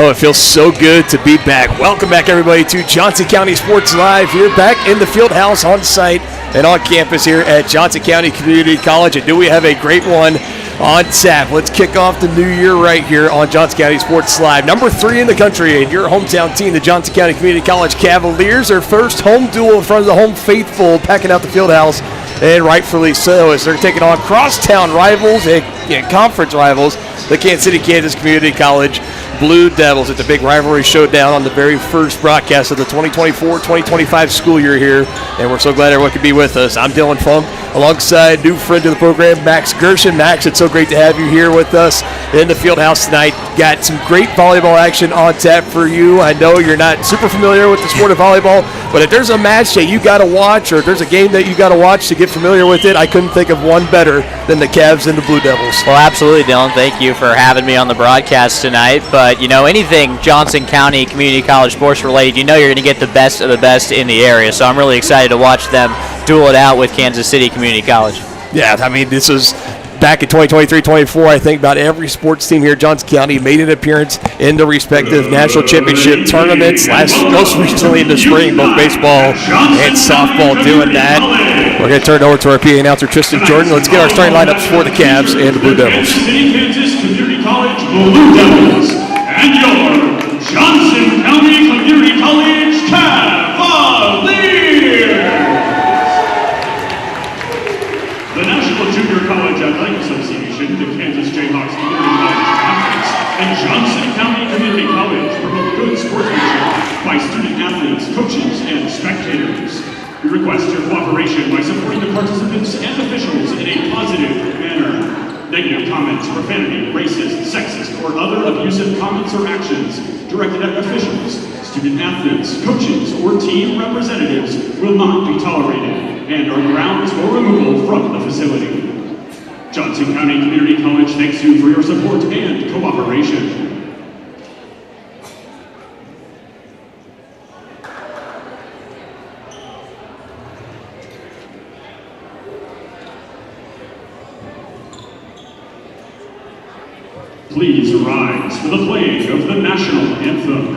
Oh, it feels so good to be back. Welcome back, everybody, to Johnson County Sports Live. Here back in the field house on site and on campus here at Johnson County Community College. And do we have a great one on tap? Let's kick off the new year right here on Johnson County Sports Live. Number 3 in the country, and your hometown team, the Johnson County Community College Cavaliers, their first home duel in front of the home faithful, packing out the field house, and rightfully so, as they're taking on crosstown rivals and conference rivals, the Kansas City, Kansas Community College Blue Devils. It's a big rivalry showdown on the very first broadcast of the 2024-2025 school year here, and we're so glad everyone could be with us. I'm Dylan Funk, alongside new friend to the program, Max Gershon. Max, it's so great to have you here with us in the field house tonight. Got some great volleyball action on tap for you. I know you're not super familiar with the sport of volleyball, but if there's a match that you got to watch, or if there's a game that you got to watch to get familiar with it, I couldn't think of one better than the Cavs and the Blue Devils. Well, absolutely, Dylan. Thank you for having me on the broadcast tonight. But, you know, anything Johnson County Community College sports related, you know you're going to get the best of the best in the area. So I'm really excited to watch them duel it out with Kansas City Community College. Yeah, I mean, this is back in 2023-24. I think about every sports team here at Johnson County made an appearance in the respective national championship tournaments. Most recently in the spring, both baseball and softball doing that. We're going to turn it over to our PA announcer, Tristan Jordan. Let's get our starting lineups for the Cavs and the Blue Devils. Kansas Community College Blue Devils and your Johnson County Community College Cavaliers. The National Junior College Athletic Association, the Kansas Jayhawks Community College Conference, and Johnson County Community College promote good sportsmanship by student athletes, coaches, and spectators. We request your cooperation by supporting the participants and officials in a positive manner. Negative comments, profanity, racist, sexist, or other abusive comments or actions directed at officials, student athletes, coaches, or team representatives will not be tolerated and are grounds for removal from the facility. Johnson County Community College thanks you for your support and cooperation. Please rise for the playing of the national anthem.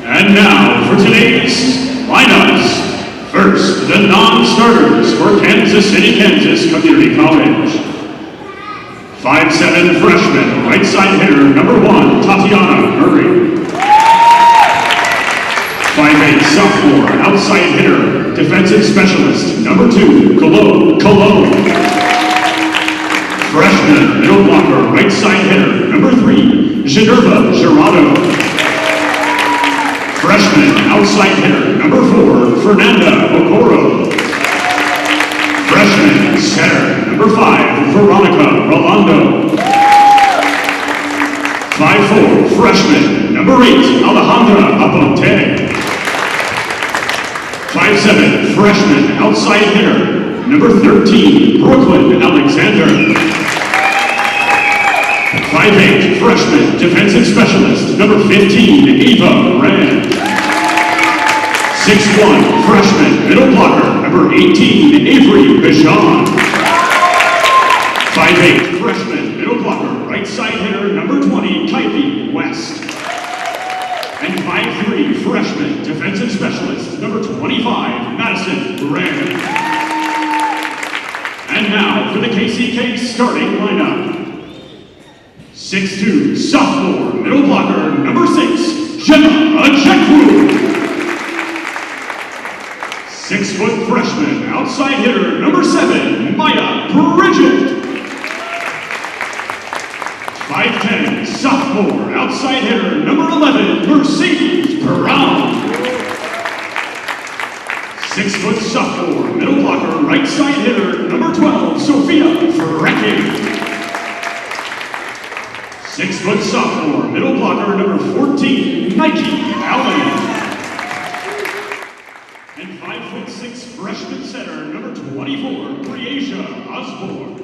And now for today's lineups. First, the non-starters for Kansas City, Kansas Community College. 5'7" freshman, right side hitter, number 1, Tatiana Murray. 5'8" sophomore, outside hitter, defensive specialist, number 2, Cologne. Freshman, middle blocker, right side hitter, number 3, Ginerva Gerardo. Freshman, outside hitter, number 4, Fernanda Okoro. Freshman, setter, number 5, Veronica Rolando. 5'4", freshman, number 8, Alejandra Aponte. 5'7", freshman, outside hitter, number 13, Brooklyn Alexander. 5'8", 5'8", freshman, defensive specialist, number 15, Ava Rand. 6'1", freshman, middle blocker, number 18, Avery Bichon. 5'8", freshman, middle blocker, right side hitter, number 20, Kylie West. And 5'3", freshman, defensive specialist, number 25, Madison Rand. And now for the KCK starting lineup. 6'2", sophomore, middle blocker, number 6, Gemma Achekwu. 6' freshman, outside hitter, number 7, Maya Bridget. 5'10", sophomore, outside hitter, number 11, Mercedes Brown. 6' sophomore, middle blocker, right side hitter, number 12, Sophia Frecking. 6' sophomore, middle blocker, number 14, Nike Allen. And 5'6", freshman center, number 24, Breasia Osborne.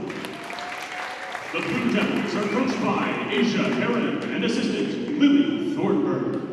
The Blue Devils are coached by Asia Heron and assistant Lily Thornburg.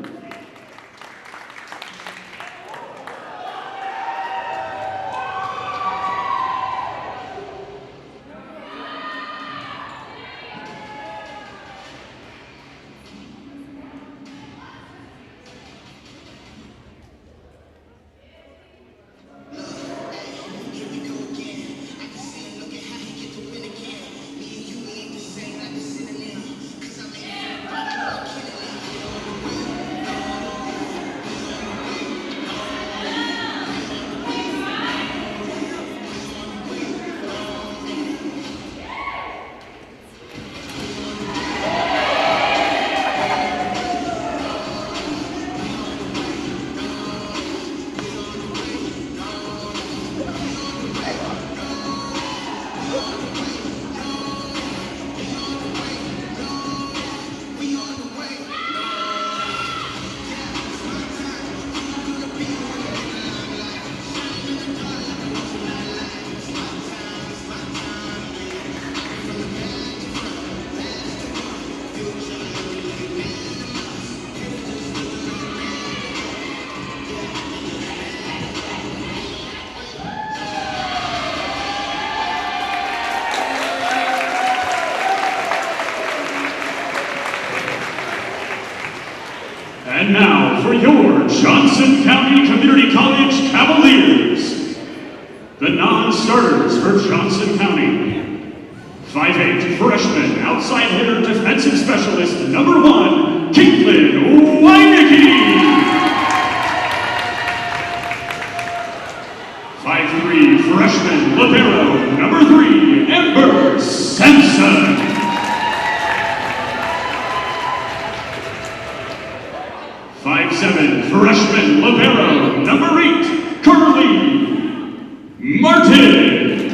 And now for your Johnson County Community College Cavaliers. The non-starters for Johnson County. 5'8", freshman, outside hitter, defensive specialist, number 1, Caitlin Weinicke. 5'3", freshman, libero, number 3, Amber Sampson. 5'7", freshman, libero, number 8, Carly Martin.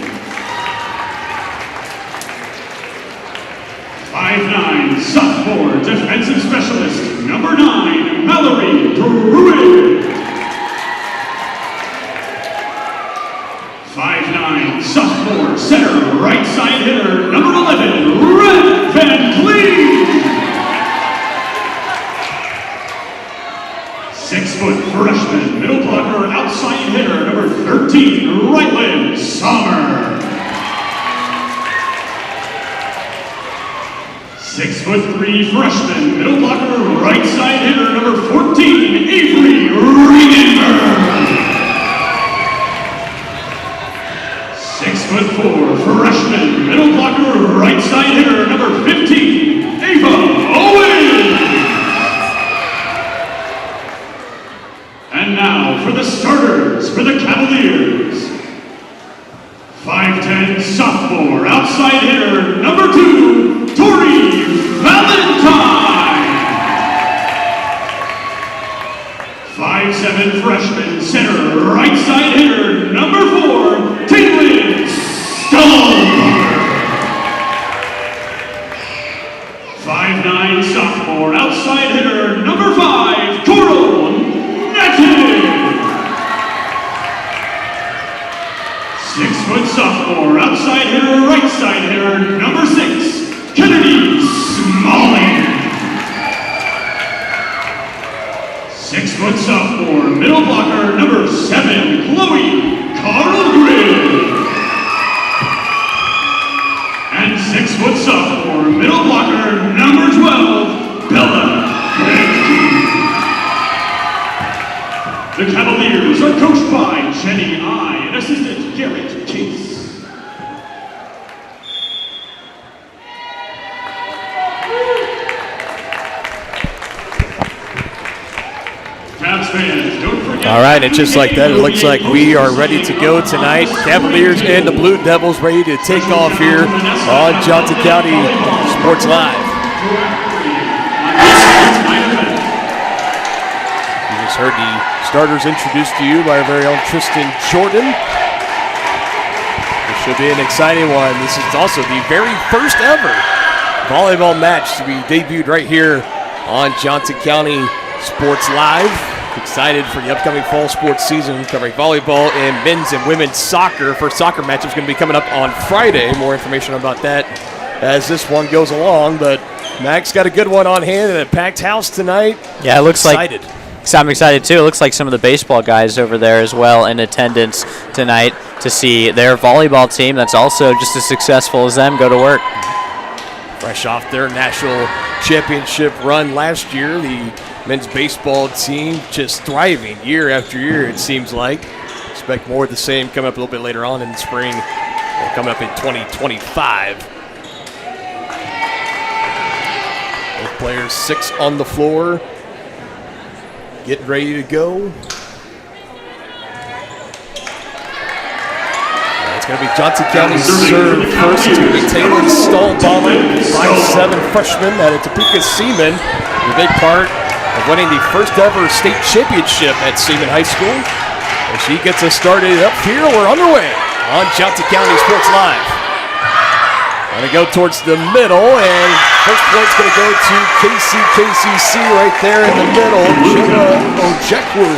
5'9", sophomore, defensive specialist, number 9, Mallory Pruitt. 5'9", sophomore, center, right side hitter, number 11, Red Van Cleave. 6' freshman, middle blocker, outside hitter, number 13, Rylan Sommer. 6'3", freshman, middle blocker, right side hitter, number 14, Avery Regenberg. 6'4", freshman, middle blocker, right side hitter, number 15, Ava Owens. And now for the starters for the Cavaliers. 5'10", sophomore, outside hitter, number 2, Tori Valentine. 5'7", freshman, center, right side hitter, number 4, Caitlin Stone. 5'9", sophomore, outside hitter, number 5, Coral Netted. 6' sophomore, outside hitter, right side hitter, number 6, Kennedy Smalling. 6-foot sophomore, middle blocker, number 7, Chloe Carlgren. And 6-foot sophomore, middle blocker, number 12, Bella Kennedy. The Cavaliers are coached by Jenny I and assistant Garrett Case. All right, and just like that, it looks like we are ready to go tonight. Cavaliers and the Blue Devils ready to take off here on Johnson County Sports Live. You just heard the starters introduced to you by our very own Tristan Jordan. This should be an exciting one. This is also the very first ever volleyball match to be debuted right here on Johnson County Sports Live. Excited for the upcoming fall sports season, covering volleyball and men's and women's soccer. First soccer match is going to be coming up on Friday. More information about that as this one goes along. But Max got a good one on hand and a packed house tonight. Yeah, it looks excited. I'm excited too. It looks like some of the baseball guys over there as well in attendance tonight to see their volleyball team that's also just as successful as them go to work. Fresh off their national championship run last year, the men's baseball team just thriving year after year, it seems like. Expect more of the same coming up a little bit later on in the spring, coming up in 2025. Both players 6 on the floor, getting ready to go. It's going to be Johnson County serve first. It's going to be Taylor Stallbaumer, 5'7" freshman out of Topeka Seaman, a big part of winning the first ever state championship at Seaman High School. And she gets us started up here. We're underway on Johnson County Sports Live. Going to go towards the middle, and first point's going to go to KCC right there in the middle. Jenna Ojekwu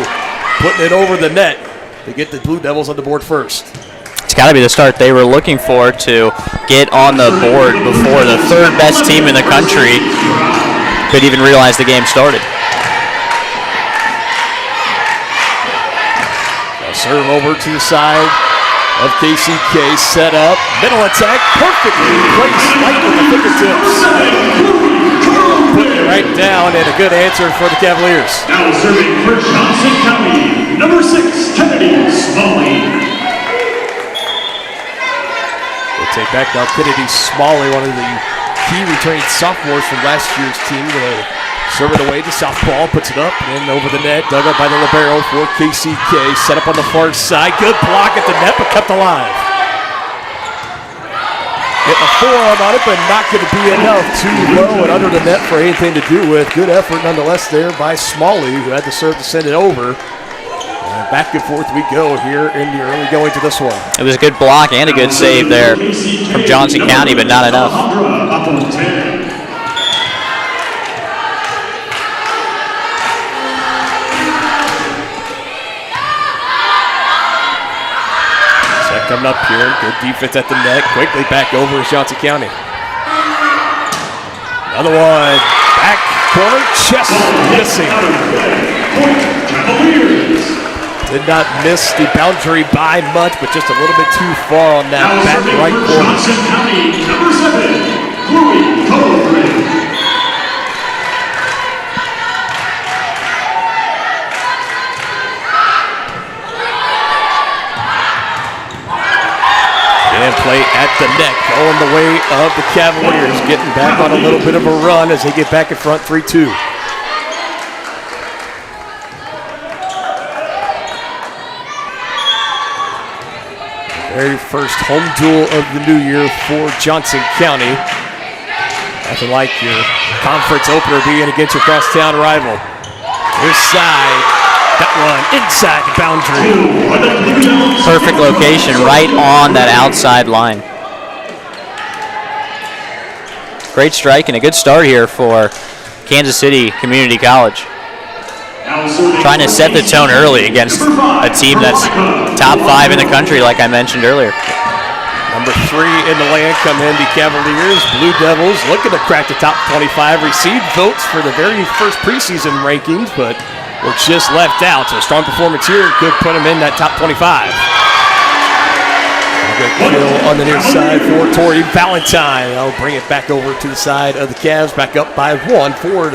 putting it over the net to get the Blue Devils on the board first. It's got to be the start they were looking for to get on the board before the third best team in the country could even realize the game started. Serve over to the side of KCK, set up, middle attack, perfectly placed, right with the fingertips. Putting it right down, and a good answer for the Cavaliers. Now serving for Johnson County, number 6, Kennedy Smalley. We'll take back now Kennedy Smalley, one of the key returning sophomores from last year's team. Going to serve it away to southpaw, puts it up and over the net. Dug up by the libero for KCK. Set up on the far side. Good block at the net, but kept alive. Getting a forearm on it, but not going to be enough. Too low and under the net for anything to do with. Good effort nonetheless there by Smalley, who had to serve to send it over. And back and forth we go here in the early going to this one. It was a good block and a good save there from Johnson County, but not enough. Coming up here, good defense at the net. Quickly back over is Johnson County. Another one, back corner, chest missing. Did not miss the boundary by much, but just a little bit too far on that back right corner. Johnson County, number 7, Chloe Carlgren. And play at the net, going the way of the Cavaliers, getting back on a little bit of a run as they get back in front 3-2. Very first home duel of the new year for Johnson County. Nothing like your conference opener being against your crosstown rival. This side. That one inside the boundary. Perfect location right on that outside line. Great strike and a good start here for Kansas City Community College. Trying to set the tone early against a team that's top 5 in the country, like I mentioned earlier. Number 3 in the land come in the Cavaliers. Blue Devils looking to crack the top 25. Received votes for the very first preseason rankings, but were just left out. So a strong performance here could put them in that top 25. Good kill on the near side for Tori Valentine. They'll bring it back over to the side of the Cavs. Back up by 1, 4-3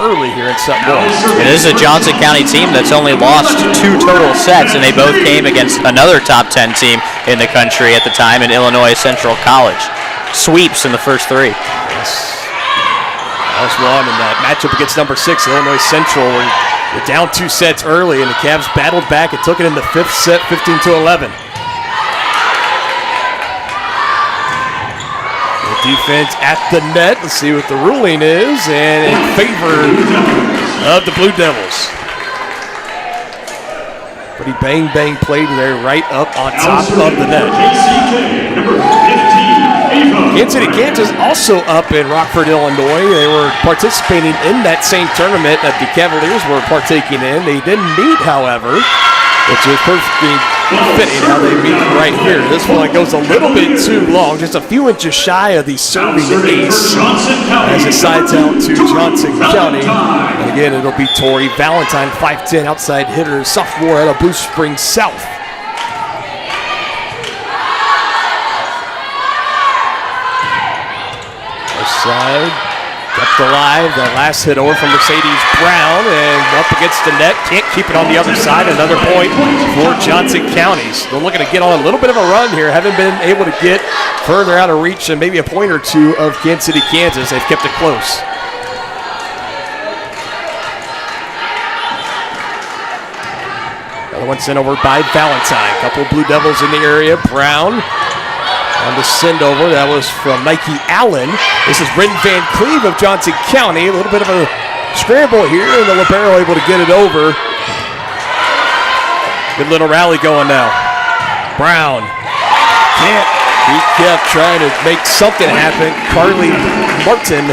early here in Sutton. It is a Johnson County team that's only lost 2 total sets, and they both came against another top 10 team in the country at the time in Illinois Central College. Sweeps in the first 3. Yes. That was one in that matchup against number 6, Illinois Central. We're down 2 sets early, and the Cavs battled back and took it in the 5th set, 15-11. Defense at the net. Let's see what the ruling is, and in favor of the Blue Devils. Pretty bang played there right up on top of the net. Kansas City, Kansas also up in Rockford, Illinois. They were participating in that same tournament that the Cavaliers were partaking in. They didn't meet, however, which is perfectly fitting how they meet right here. This one goes a little bit too long, just a few inches shy of the serving ace as it sides out to Johnson County. And again, it'll be Tori Valentine, 5'10", outside hitter, sophomore out of Blue Springs South. First side. Kept alive, the last hit over from Mercedes Brown, and up against the net. Can't keep it on the other side. Another point for Johnson County. They're looking to get on a little bit of a run here. Haven't been able to get further out of reach than maybe a point or two of Kansas City, Kansas. They've kept it close. Another one sent over by Valentine. Couple Blue Devils in the area. Brown on the send over. That was from Nike Allen. This is Bryn Van Cleve of Johnson County. A little bit of a scramble here, and the libero able to get it over. Good little rally going now. Brown can't. He kept trying to make something happen. Carly Martin,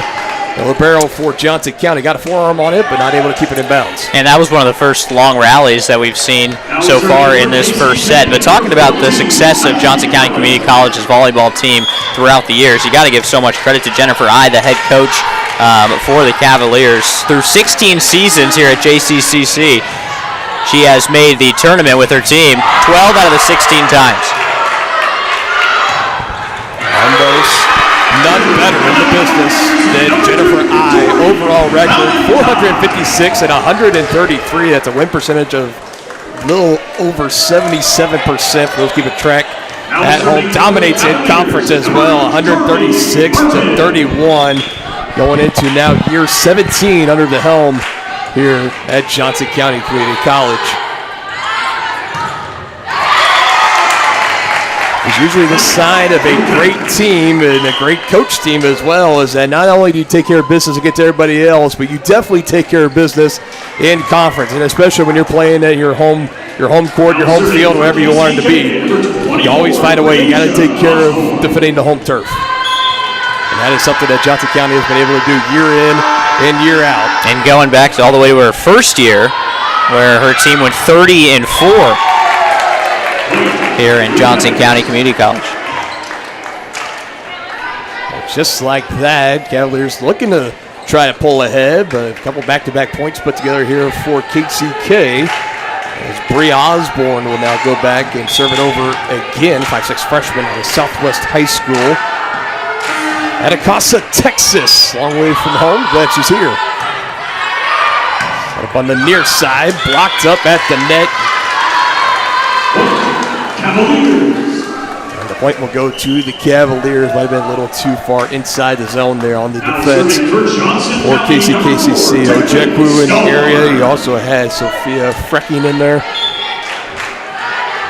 the libero for Johnson County, got a forearm on it, but not able to keep it in bounds. And that was one of the first long rallies that we've seen so far in this first set. But talking about the success of Johnson County Community College's volleyball team throughout the years, you got to give so much credit to Jennifer I, the head coach for the Cavaliers. Through 16 seasons here at JCCC, she has made the tournament with her team 12 out of the 16 times. None better in the business than Jennifer I. Overall record, 456 and 133. That's a win percentage of a little over 77% for those keeping track at home. Dominates in conference as well, 136 to 31. Going into now year 17 under the helm here at Johnson County Community College. It's usually the sign of a great team and a great coach team as well, is that not only do you take care of business and get to everybody else, but you definitely take care of business in conference, and especially when you're playing at your home court, your home field, wherever you want it to be. You always find a way. You got to take care of defending the home turf. And that is something that Johnson County has been able to do year in and year out. And going back to all the way to her first year, where her team went 30-4. Here in Johnson County Community College. Just like that, Cavaliers looking to try to pull ahead, but a couple back-to-back points put together here for KCK. As Bree Osborne will now go back and serve it over again, 5'6" freshman out of Southwest High School. At Acasa, Texas, long way from home. Glad she's here. Up on the near side, blocked up at the net. And the point will go to the Cavaliers. Might have been a little too far inside the zone there on the defense for KCCC. Ojekwu in the area. He also has Sophia Frecking in there.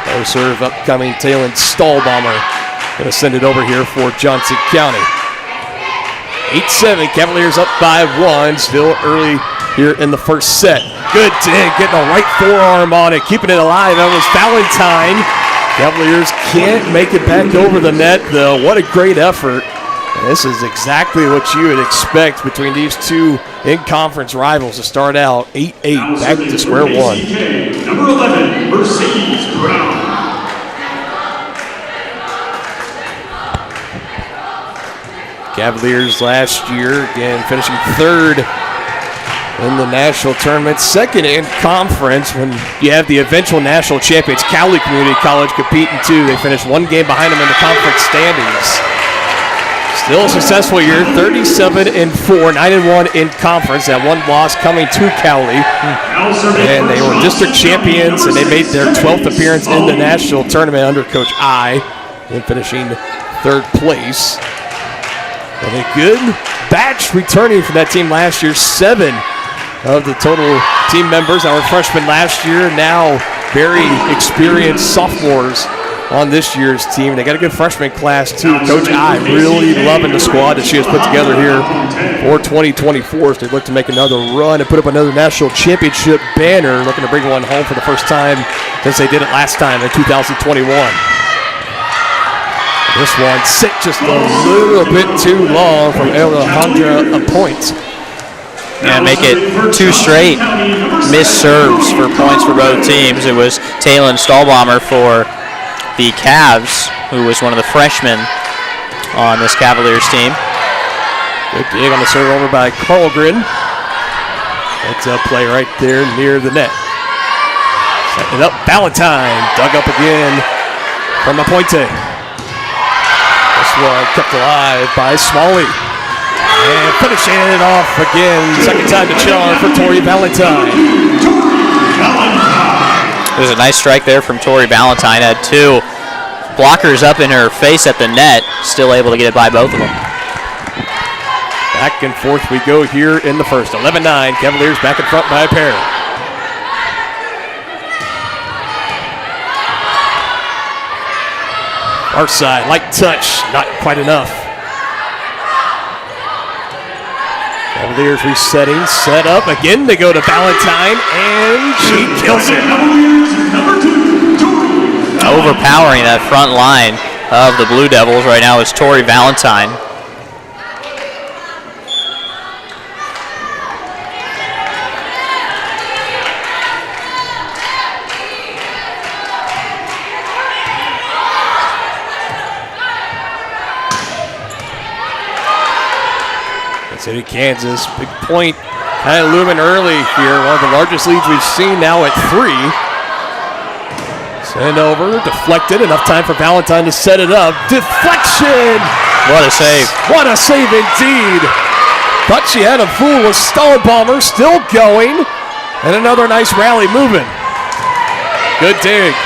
No serve upcoming. Taylon Stallbomber going to send it over here for Johnson County. 8-7. Cavaliers up by 1. Still early here in the first set. Good dig. Getting a right forearm on it. Keeping it alive. That was Valentine. Cavaliers can't make it back over the net, though. What a great effort. And this is exactly what you would expect between these two in-conference rivals to start out 8-8, back to square one. Number 11, Mercedes Brown. Cavaliers last year, again, finishing third in the national tournament, second in conference when you have the eventual national champions, Cowley Community College, competing too. They finished one game behind them in the conference standings. Still a successful year, 37-4, 9-1 in conference. That one loss coming to Cowley. And they were district champions, and they made their 12th appearance in the national tournament under Coach I, and finishing third place. And a good batch returning from that team last year. 7 of the total team members that were freshmen last year, now very experienced sophomores on this year's team. They got a good freshman class too. Coach I really loving the squad that she has put together here for 2024. So they look to make another run and put up another national championship banner, looking to bring one home for the first time since they did it last time in 2021. This one sit just a little bit too long from Alejandra a point. Yeah, make it 2 straight missed serves for points for both teams. It was Taylor Stahlbomber for the Cavs, who was one of the freshmen on this Cavaliers team. Good dig on the serve over by Carlgren. That's a play right there near the net. Setting it up, Valentine dug up again from Aponte. This one kept alive by Smalley. And finishing it off again, second time to charge for Tori Valentine. There's a nice strike there from Tori Valentine. Had 2 blockers up in her face at the net, still able to get it by both of them. Back and forth we go here in the first. 11-9, Cavaliers back in front by a pair. Our side, light touch, not quite enough. Cavaliers resetting, set up. Again, they go to Valentine, and she kills it. Overpowering that front line of the Blue Devils right now is Tori Valentine. City, Kansas, big point kind of looming early here. One of the largest leads we've seen now at 3. Send over, deflected, enough time for Valentine to set it up. Deflection! What a save. What a save indeed. Thought she had a fool with Stahlbomber, still going. And another nice rally moving. Good dig.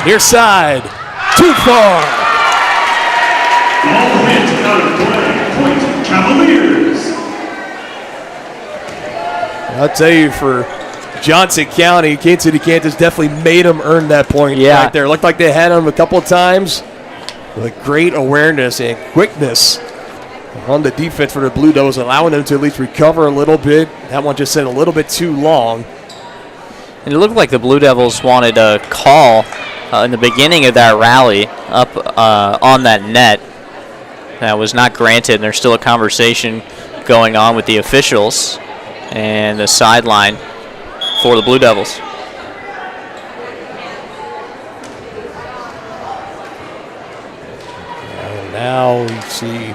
Near side, too far. Ball hit out of play. Point, Cavaliers. I'll tell you, for Johnson County, Kansas City, Kansas definitely made them earn that point right there. Looked like they had them a couple of times with great awareness and quickness on the defense for the Blue Devils, allowing them to at least recover a little bit. That one just set a little bit too long. And it looked like the Blue Devils wanted a call in the beginning of that rally up on that net. That was not granted, and there's still a conversation going on with the officials and the sideline for the Blue Devils. And now we see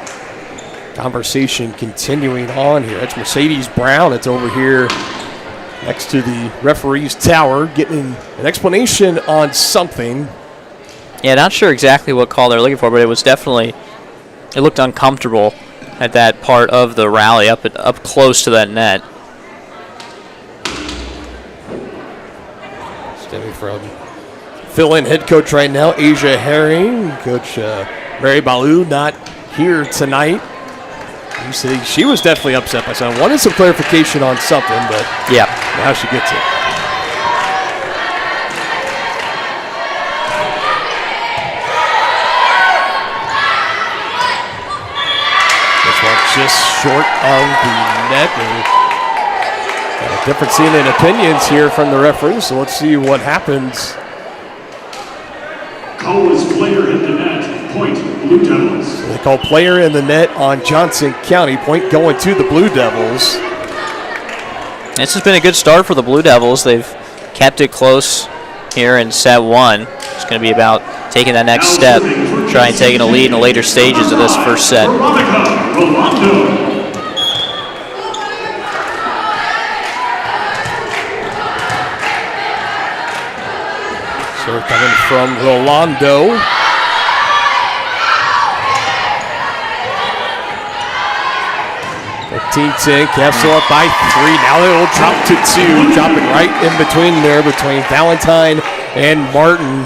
conversation continuing on here. It's Mercedes Brown. It's over here next to the referee's tower, getting an explanation on something. Yeah, not sure exactly what call they're looking for, but it was definitely, it looked uncomfortable at that part of the rally up close to that net. Stemming from fill-in head coach right now, Asia Herring. Coach Mary Baloo not here tonight. You see, she was definitely upset by something. Wanted some clarification on something, but yeah, now she gets it. This one just short of the net. And a difference in opinions here from the referees, so let's see what happens. Call is player in the net. Point, Blue Devils. So they call player in the net on Johnson County. Point going to the Blue Devils. This has been a good start for the Blue Devils. They've kept it close here in set one. It's going to be about taking that next step. try and take a lead in the later stages of this first set. So coming from Rolando. Team Capsule up by 3. Now they will drop to 2. Dropping right in between there between Valentine and Martin.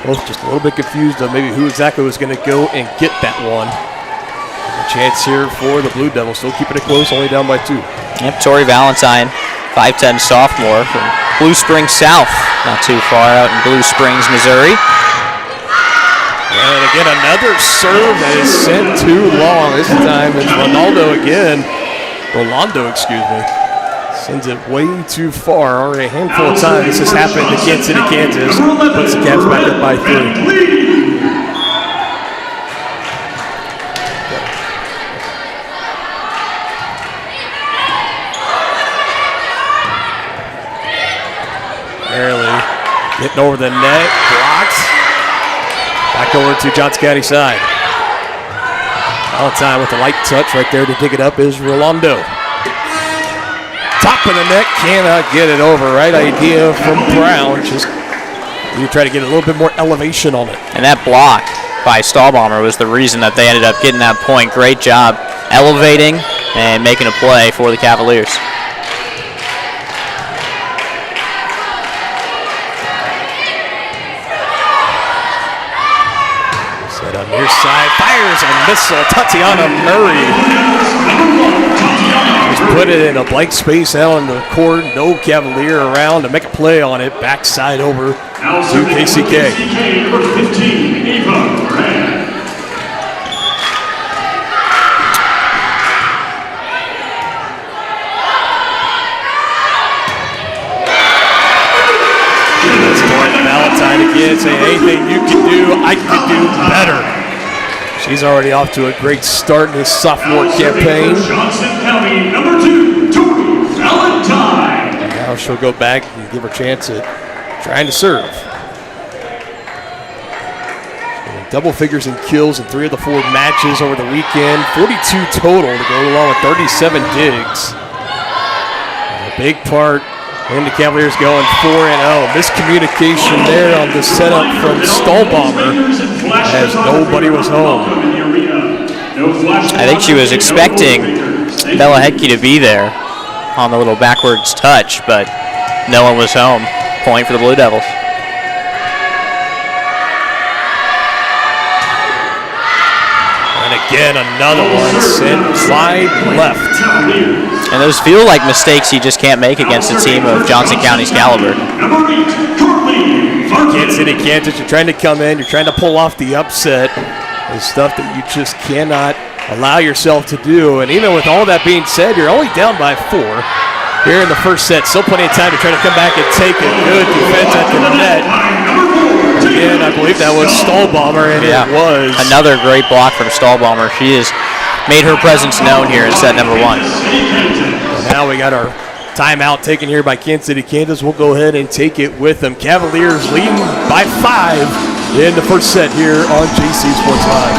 Both just a little bit confused on maybe who exactly was going to go and get that one. A chance here for the Blue Devils. Still keeping it close, only down by 2. Yep, Tori Valentine, 5'10" sophomore from Blue Springs South. Not too far out in Blue Springs, Missouri. And again, another serve that is sent too long. This time it's Rolando, excuse me. Sends it way too far. Already a handful of times this has happened to Kansas City, Kansas. Puts the Cavs back up by 3. Barely getting over the net, blocked. Back over to Johnson County side. Valentine with the light touch right there to dig it up is Rolando. Top of the net, cannot get it over. Right idea from Brown. Just you try to get a little bit more elevation on it. And that block by Stahlbomber was the reason that they ended up getting that point. Great job elevating and making a play for the Cavaliers. Set on near side, fires a missile. Tatiana Murray. Just put it in a blank space out on the court. No Cavalier around to make a play on it. Backside over to KCK. Number 15, Eva Moran. Valentine again saying anything you can do, I can do better. She's already off to a great start in this sophomore campaign. Johnson County, number 2, Tori Valentine. And now she'll go back and give her a chance at trying to serve. Double figures in kills in 3 of the 4 matches over the weekend. 42 total to go along with 37 digs. And a big part in the Cavaliers going 4-0. Miscommunication there on the setup from Stahlbomber as nobody was home. I think she was expecting Bella Hedke to be there on the little backwards touch, but no one was home. Point for the Blue Devils. And again, another one sent wide left. And those feel like mistakes you just can't make against a team of Johnson County's caliber. Kansas City, Kansas, you're trying to come in, you're trying to pull off the upset. It's stuff that you just cannot allow yourself to do. And even with all that being said, you're only down by 4 here in the first set. Still plenty of time to try to come back and take a good defense at the net. Again, I believe that was Stahlbomber, and it was. Another great block from Stahlbomber. She has made her presence known here in set number 1. And now we got our timeout taken here by Kansas City, Kansas. We'll go ahead and take it with them. Cavaliers leading by 5 in the first set here on JC Sports Live.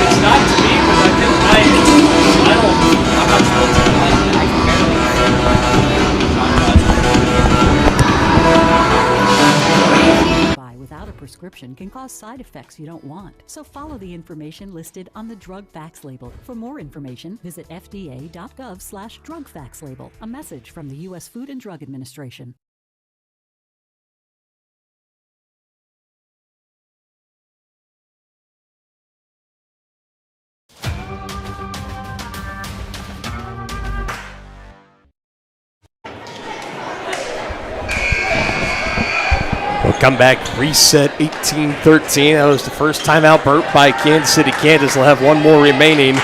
It's not to me, but I think I'm not sure. Without a prescription can cause side effects you don't want. So follow the information listed on the drug facts label. For more information, visit fda.gov/drug facts label. A message from the U.S. Food and Drug Administration. We'll come back, reset 18-13. That was the first timeout burnt by Kansas City, Kansas. They'll have one more remaining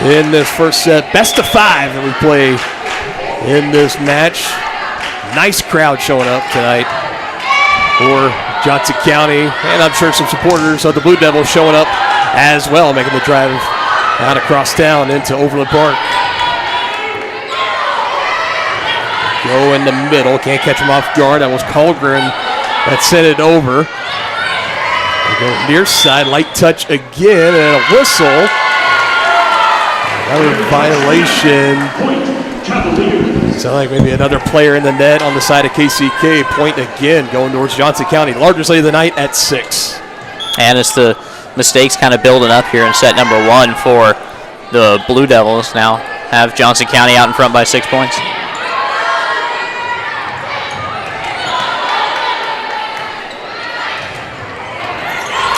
in this first set. Best of 5 that we play in this match. Nice crowd showing up tonight for Johnson County, and I'm sure some supporters of the Blue Devils showing up as well, making the drive out across town into Overland Park. Low in the middle. Can't catch him off guard. That was Colgren that sent it over. They go near side. Light touch again and a whistle. Another violation. Sounds like maybe another player in the net on the side of KCK. Point again going towards Johnson County. Largest lead of the night at 6. And it's the mistakes kind of building up here in set number 1 for the Blue Devils. Now have Johnson County out in front by 6 points.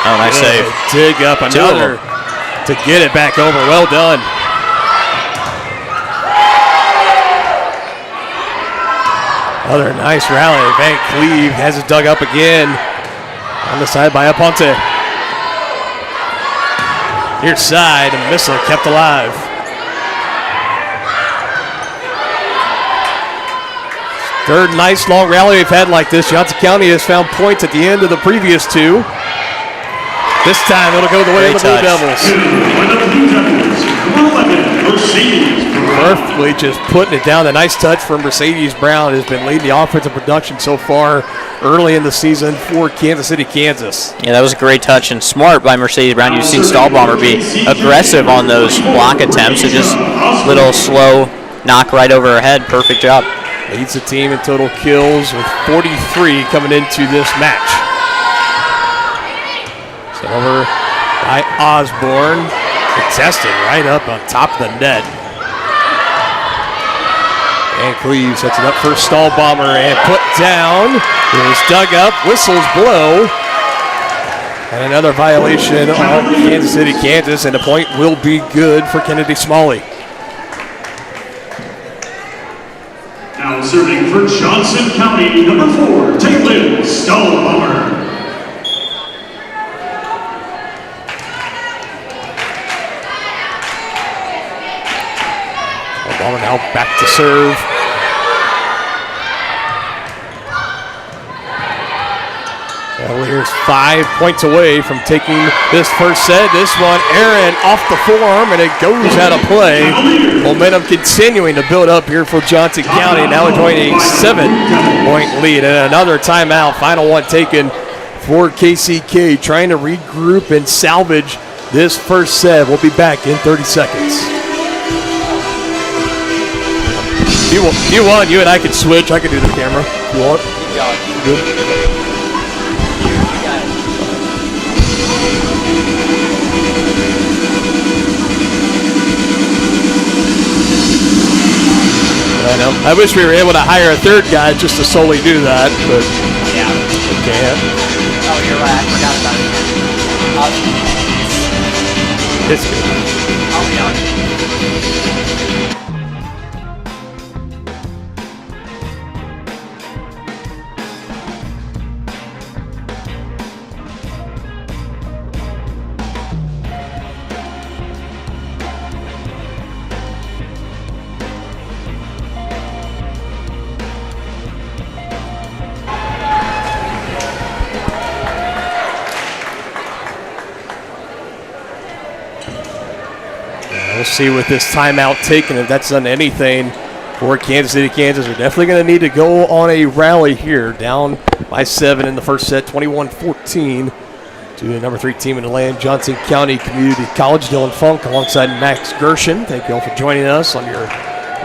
Oh, nice save. Dig up another to get it back over. Well done. Another nice rally. Van Cleve has it dug up again. On the side by Aponte. Near side, a missile kept alive. Third nice long rally we've had like this. Johnson County has found points at the end of the previous 2. This time it'll go the way of the Blue Devils. Perfectly just putting it down. A nice touch from Mercedes Brown has been leading the offensive production so far early in the season for Kansas City, Kansas. Yeah, that was a great touch and smart by Mercedes Brown. You've seen Stahlbomber be aggressive on those block attempts. So just little slow knock right over her head. Perfect job. Leads the team in total kills with 43 coming into this match. So over by Osborne. Contested right up on top of the net. And Cleve sets it up for Stahlbomber and put down. It was dug up, whistles blow. And another violation on Kansas City, Kansas, and the point will be good for Kennedy Smalley. Now serving for Johnson County, number 4, Caitlin Stahlbomber. Stahlbomber now back to serve. Cavaliers 5 points away from taking this first set. This one, Aaron off the forearm, and it goes out of play. Momentum continuing to build up here for Johnson County, now enjoying a 7-point lead. And another timeout, final one taken for KCK, trying to regroup and salvage this first set. We'll be back in 30 seconds. If you want, you and I can switch. I can do the camera if you want. Good. I know. I wish we were able to hire a third guy just to solely do that, but yeah, we can't. Oh, you're right. I forgot about it. It's good. I'll be on. We'll see with this timeout taken if that's done anything for Kansas City, Kansas. We're definitely going to need to go on a rally here. Down by 7 in the first set, 21-14 to the number 3 team in the land, Johnson County Community College. Dylan Funk alongside Max Gershon. Thank you all for joining us on your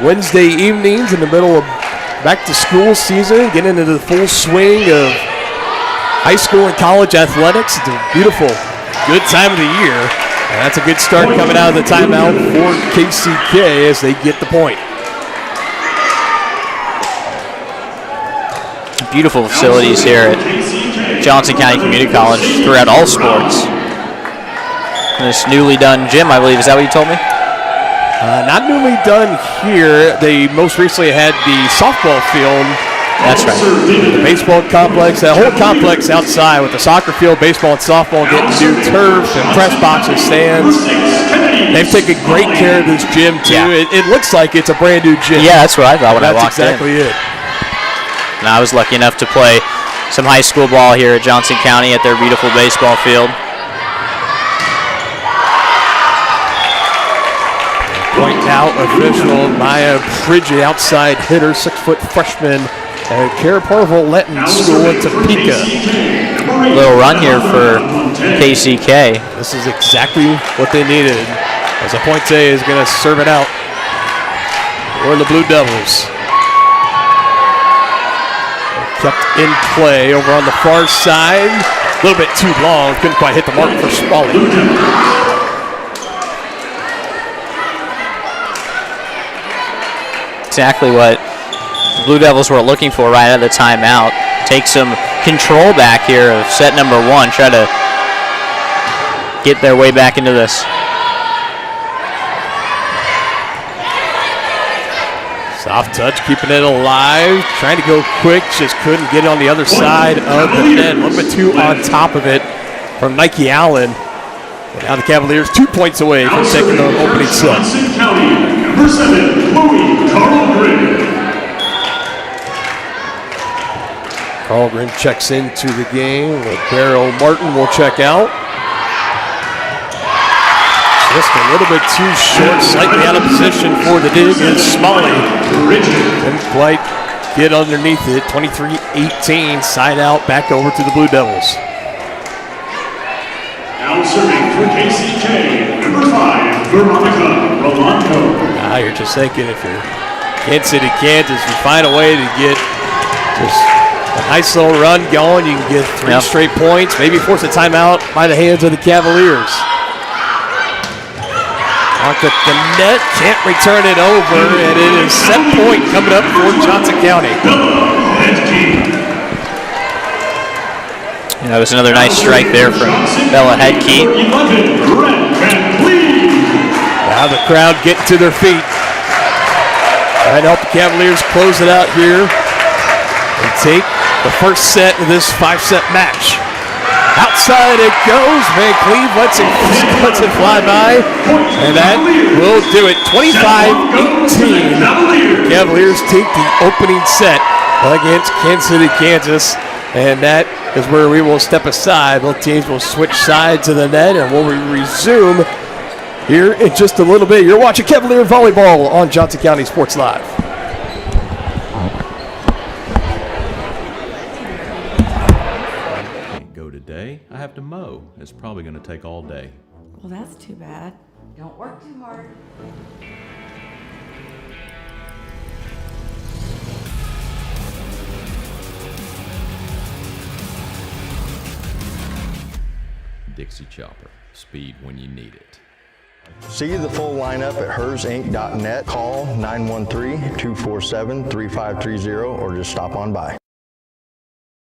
Wednesday evenings in the middle of back-to-school season, getting into the full swing of high school and college athletics. It's a beautiful, good time of the year. And that's a good start coming out of the timeout for KCK as they get the point. Beautiful facilities here at Johnson County Community College throughout all sports. And this newly done gym, I believe, is that what you told me? Not newly done here. They most recently had the softball field. That's right. The baseball complex, that whole complex outside with the soccer field, baseball and softball getting new turf and press boxes, stands. They've taken great care of this gym too. Yeah. It looks like it's a brand new gym. Yeah, that's what I thought when I walked That's exactly it. And I was lucky enough to play some high school ball here at Johnson County at their beautiful baseball field. Point out official Maya Bridget, outside hitter, 6-foot freshman at Caraparvo-Letton School in Topeka. Little run here for KCK. This is exactly what they needed, as Aponte is going to serve it out for the Blue Devils. Kept in play over on the far side. A little bit too long. Couldn't quite hit the mark for Smalley. Exactly what the Blue Devils were looking for right out of the timeout. Take some control back here of set number 1. Try to get their way back into this. Soft touch, keeping it alive. Trying to go quick, just couldn't get it on the other side of the net. A little bit too on top of it from Nike Allen. And now the Cavaliers 2 points away from taking the opening set. Johnson County, number 7, Louis Carl Grimm. Carl Grimm checks into the game. Barrow Martin will check out. Just a little bit too short, slightly out of position for the dig, and Smalley didn't quite get underneath it. 23-18, side out, back over to the Blue Devils. Now serving for KCK, number 5, Veronica Rolando. Now you're just thinking, if you're Kansas City, Kansas, you find a way to get just a nice little run going. You can get 3 straight points, maybe force a timeout by the hands of the Cavaliers. Mark at the net, can't return it over, and it is set point coming up for Johnson County. And that was another nice strike there from Bella Headkey. Now the crowd getting to their feet. Trying to help the Cavaliers close it out here and take the first set of this 5-set match. Outside it goes. Van Cleve lets it fly by, and that will do it. 25-18. Cavaliers take the opening set against Kansas City, Kansas, and that is where we will step aside. Both teams will switch sides of the net, and we'll resume here in just a little bit. You're watching Cavalier Volleyball on Johnson County Sports Live. Today, I have to mow. It's probably going to take all day. Well, that's too bad. Don't work too hard. Dixie Chopper. Speed when you need it. See the full lineup at hersinc.net. Call 913-247-3530 or just stop on by.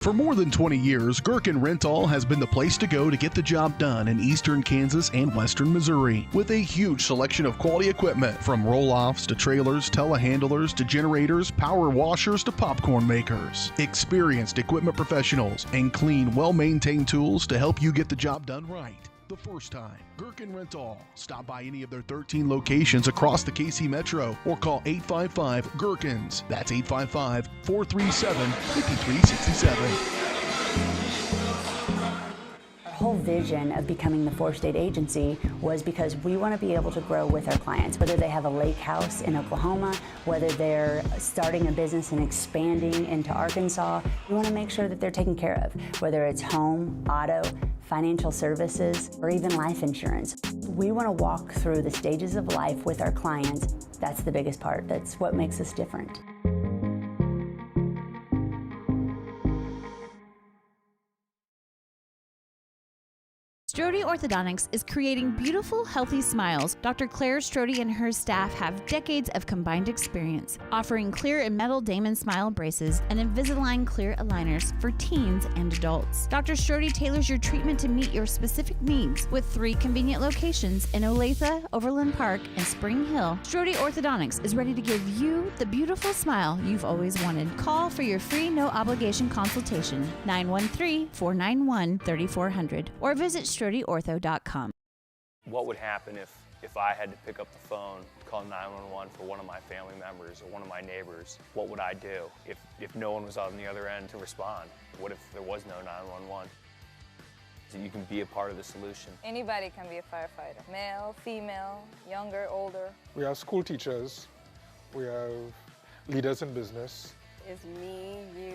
For more than 20 years, Gherkin Rental has been the place to go to get the job done in eastern Kansas and western Missouri. With a huge selection of quality equipment, from roll-offs to trailers, telehandlers to generators, power washers to popcorn makers. Experienced equipment professionals and clean, well-maintained tools to help you get the job done right the first time. Gherkin Rental. Stop by any of their 13 locations across the KC Metro or call 855-GHERKINS. That's 855-437-5367. Our whole vision of becoming the 4-state agency was because we want to be able to grow with our clients, whether they have a lake house in Oklahoma, whether they're starting a business and expanding into Arkansas. We want to make sure that they're taken care of, whether it's home, auto, financial services, or even life insurance. We want to walk through the stages of life with our clients. That's the biggest part. That's what makes us different. Strode Orthodontics is creating beautiful, healthy smiles. Dr. Claire Strode and her staff have decades of combined experience, offering clear and metal Damon smile braces and Invisalign clear aligners for teens and adults. Dr. Strode tailors your treatment to meet your specific needs with 3 convenient locations in Olathe, Overland Park, and Spring Hill. Strode Orthodontics is ready to give you the beautiful smile you've always wanted. Call for your free, no-obligation consultation, 913-491-3400, or visit StrodeOrtho.com. What would happen if I had to pick up the phone, call 911 for one of my family members or one of my neighbors? What would I do if no one was on the other end to respond? What if there was no 911? that you can be a part of the solution. Anybody can be a firefighter, male, female, younger, older. We have school teachers, we have leaders in business. Is me, you,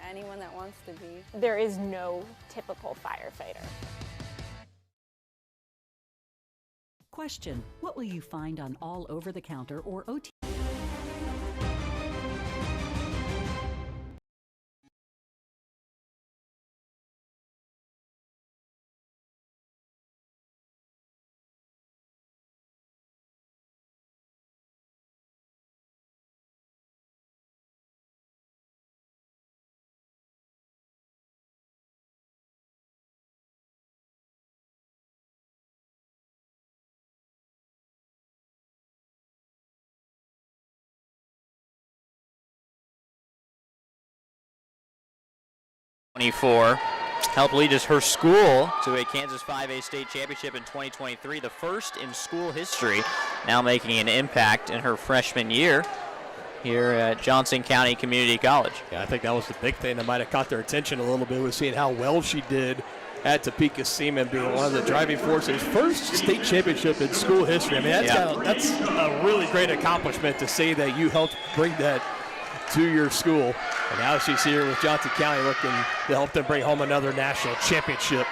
anyone that wants to be. There is no typical firefighter. Question: what will you find on all over-the-counter or OT? Helped lead her school to a Kansas 5A state championship in 2023, the first in school history, now making an impact in her freshman year here at Johnson County Community College. Yeah, I think that was the big thing that might have caught their attention a little bit, was seeing how well she did at Topeka Seaman, being one of the driving forces. First state championship in school history. I mean, that's a really great accomplishment to say that you helped bring that to your school. And now she's here with Johnson County looking to help them bring home another national championship.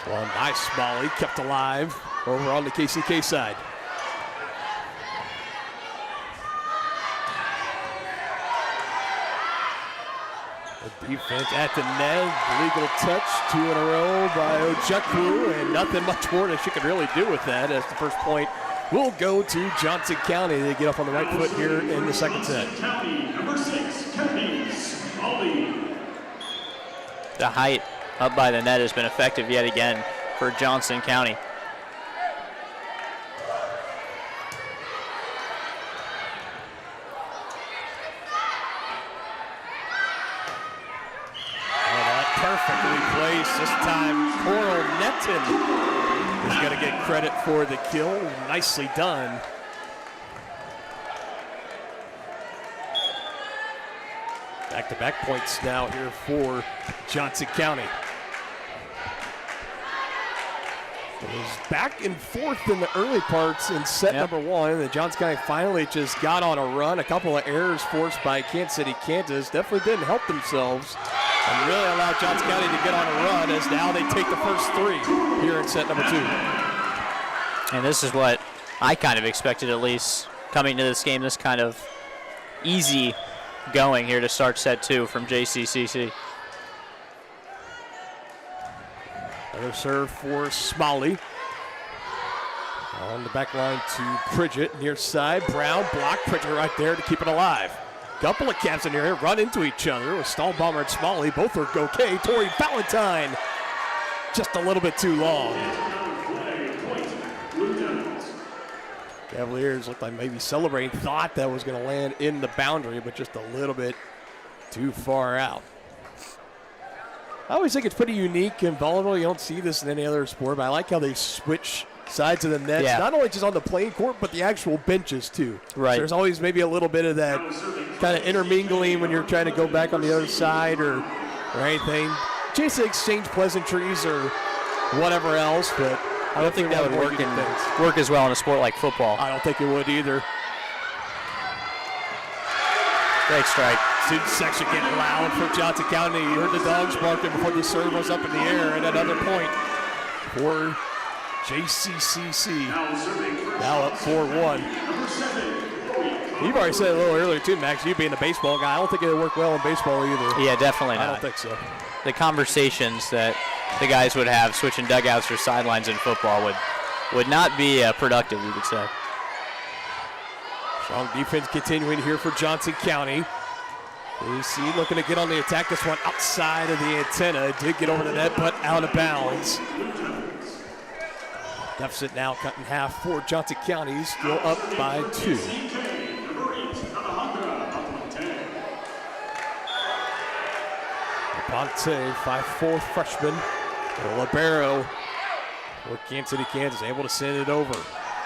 One by Smalley, kept alive over on the KCK side. The defense at the net, legal touch, 2 in a row by Ojukwu, and nothing much more that she could really do with that, as the first point will go to Johnson County. They get off on the right foot here in the second set. Number 6, Kennedy Smalley. The height up by the net has been effective yet again for Johnson County. Perfectly placed. This time, Coral Netton is going to get credit for the kill. Nicely done. Back-to-back points now here for Johnson County. It was back and forth in the early parts in set number 1. The Johnson County finally just got on a run. A couple of errors forced by Kansas City, Kansas. Definitely didn't help themselves and really allowed Johnson County to get on a run, as now they take the first 3 here in set number 2. And this is what I kind of expected, at least, coming to this game, this kind of easy going here to start set 2 from JCCC. Another serve for Smalley. On the back line to Pridgett, near side. Brown blocked Pridgett right there to keep it alive. Couple of caps in here run into each other with Stallbomber and Smalley. Both are okay. Tori Valentine just a little bit too long. Cavaliers looked like maybe celebrating, thought that was going to land in the boundary, but just a little bit too far out. I always think it's pretty unique and volleyball. You don't see this in any other sport, but I like how they switch sides of the nets, not only just on the playing court, but the actual benches too. Right. So there's always maybe a little bit of that kind of intermingling when you're trying to go back on the other side or anything. Just to exchange pleasantries or whatever else, but I don't think that would work as well in a sport like football. I don't think it would either. Great strike. Student section getting loud for Johnson County. You heard the dogs barking before the serve was up in the air, and another point for JCCC. Now up 4-1. You've already said it a little earlier too, Max, you being a baseball guy. I don't think it would work well in baseball either. Yeah, definitely not. I don't think so. The conversations that the guys would have switching dugouts or sidelines in football would not be productive, you could say. Strong defense continuing here for Johnson County. AC looking to get on the attack. This one outside of the antenna. It did get over the net, but out of bounds. Deficit now cut in half for Johnson County. Still up by 2. Ponte, 5'4" freshman. Libero for Kansas City, Kansas, able to send it over.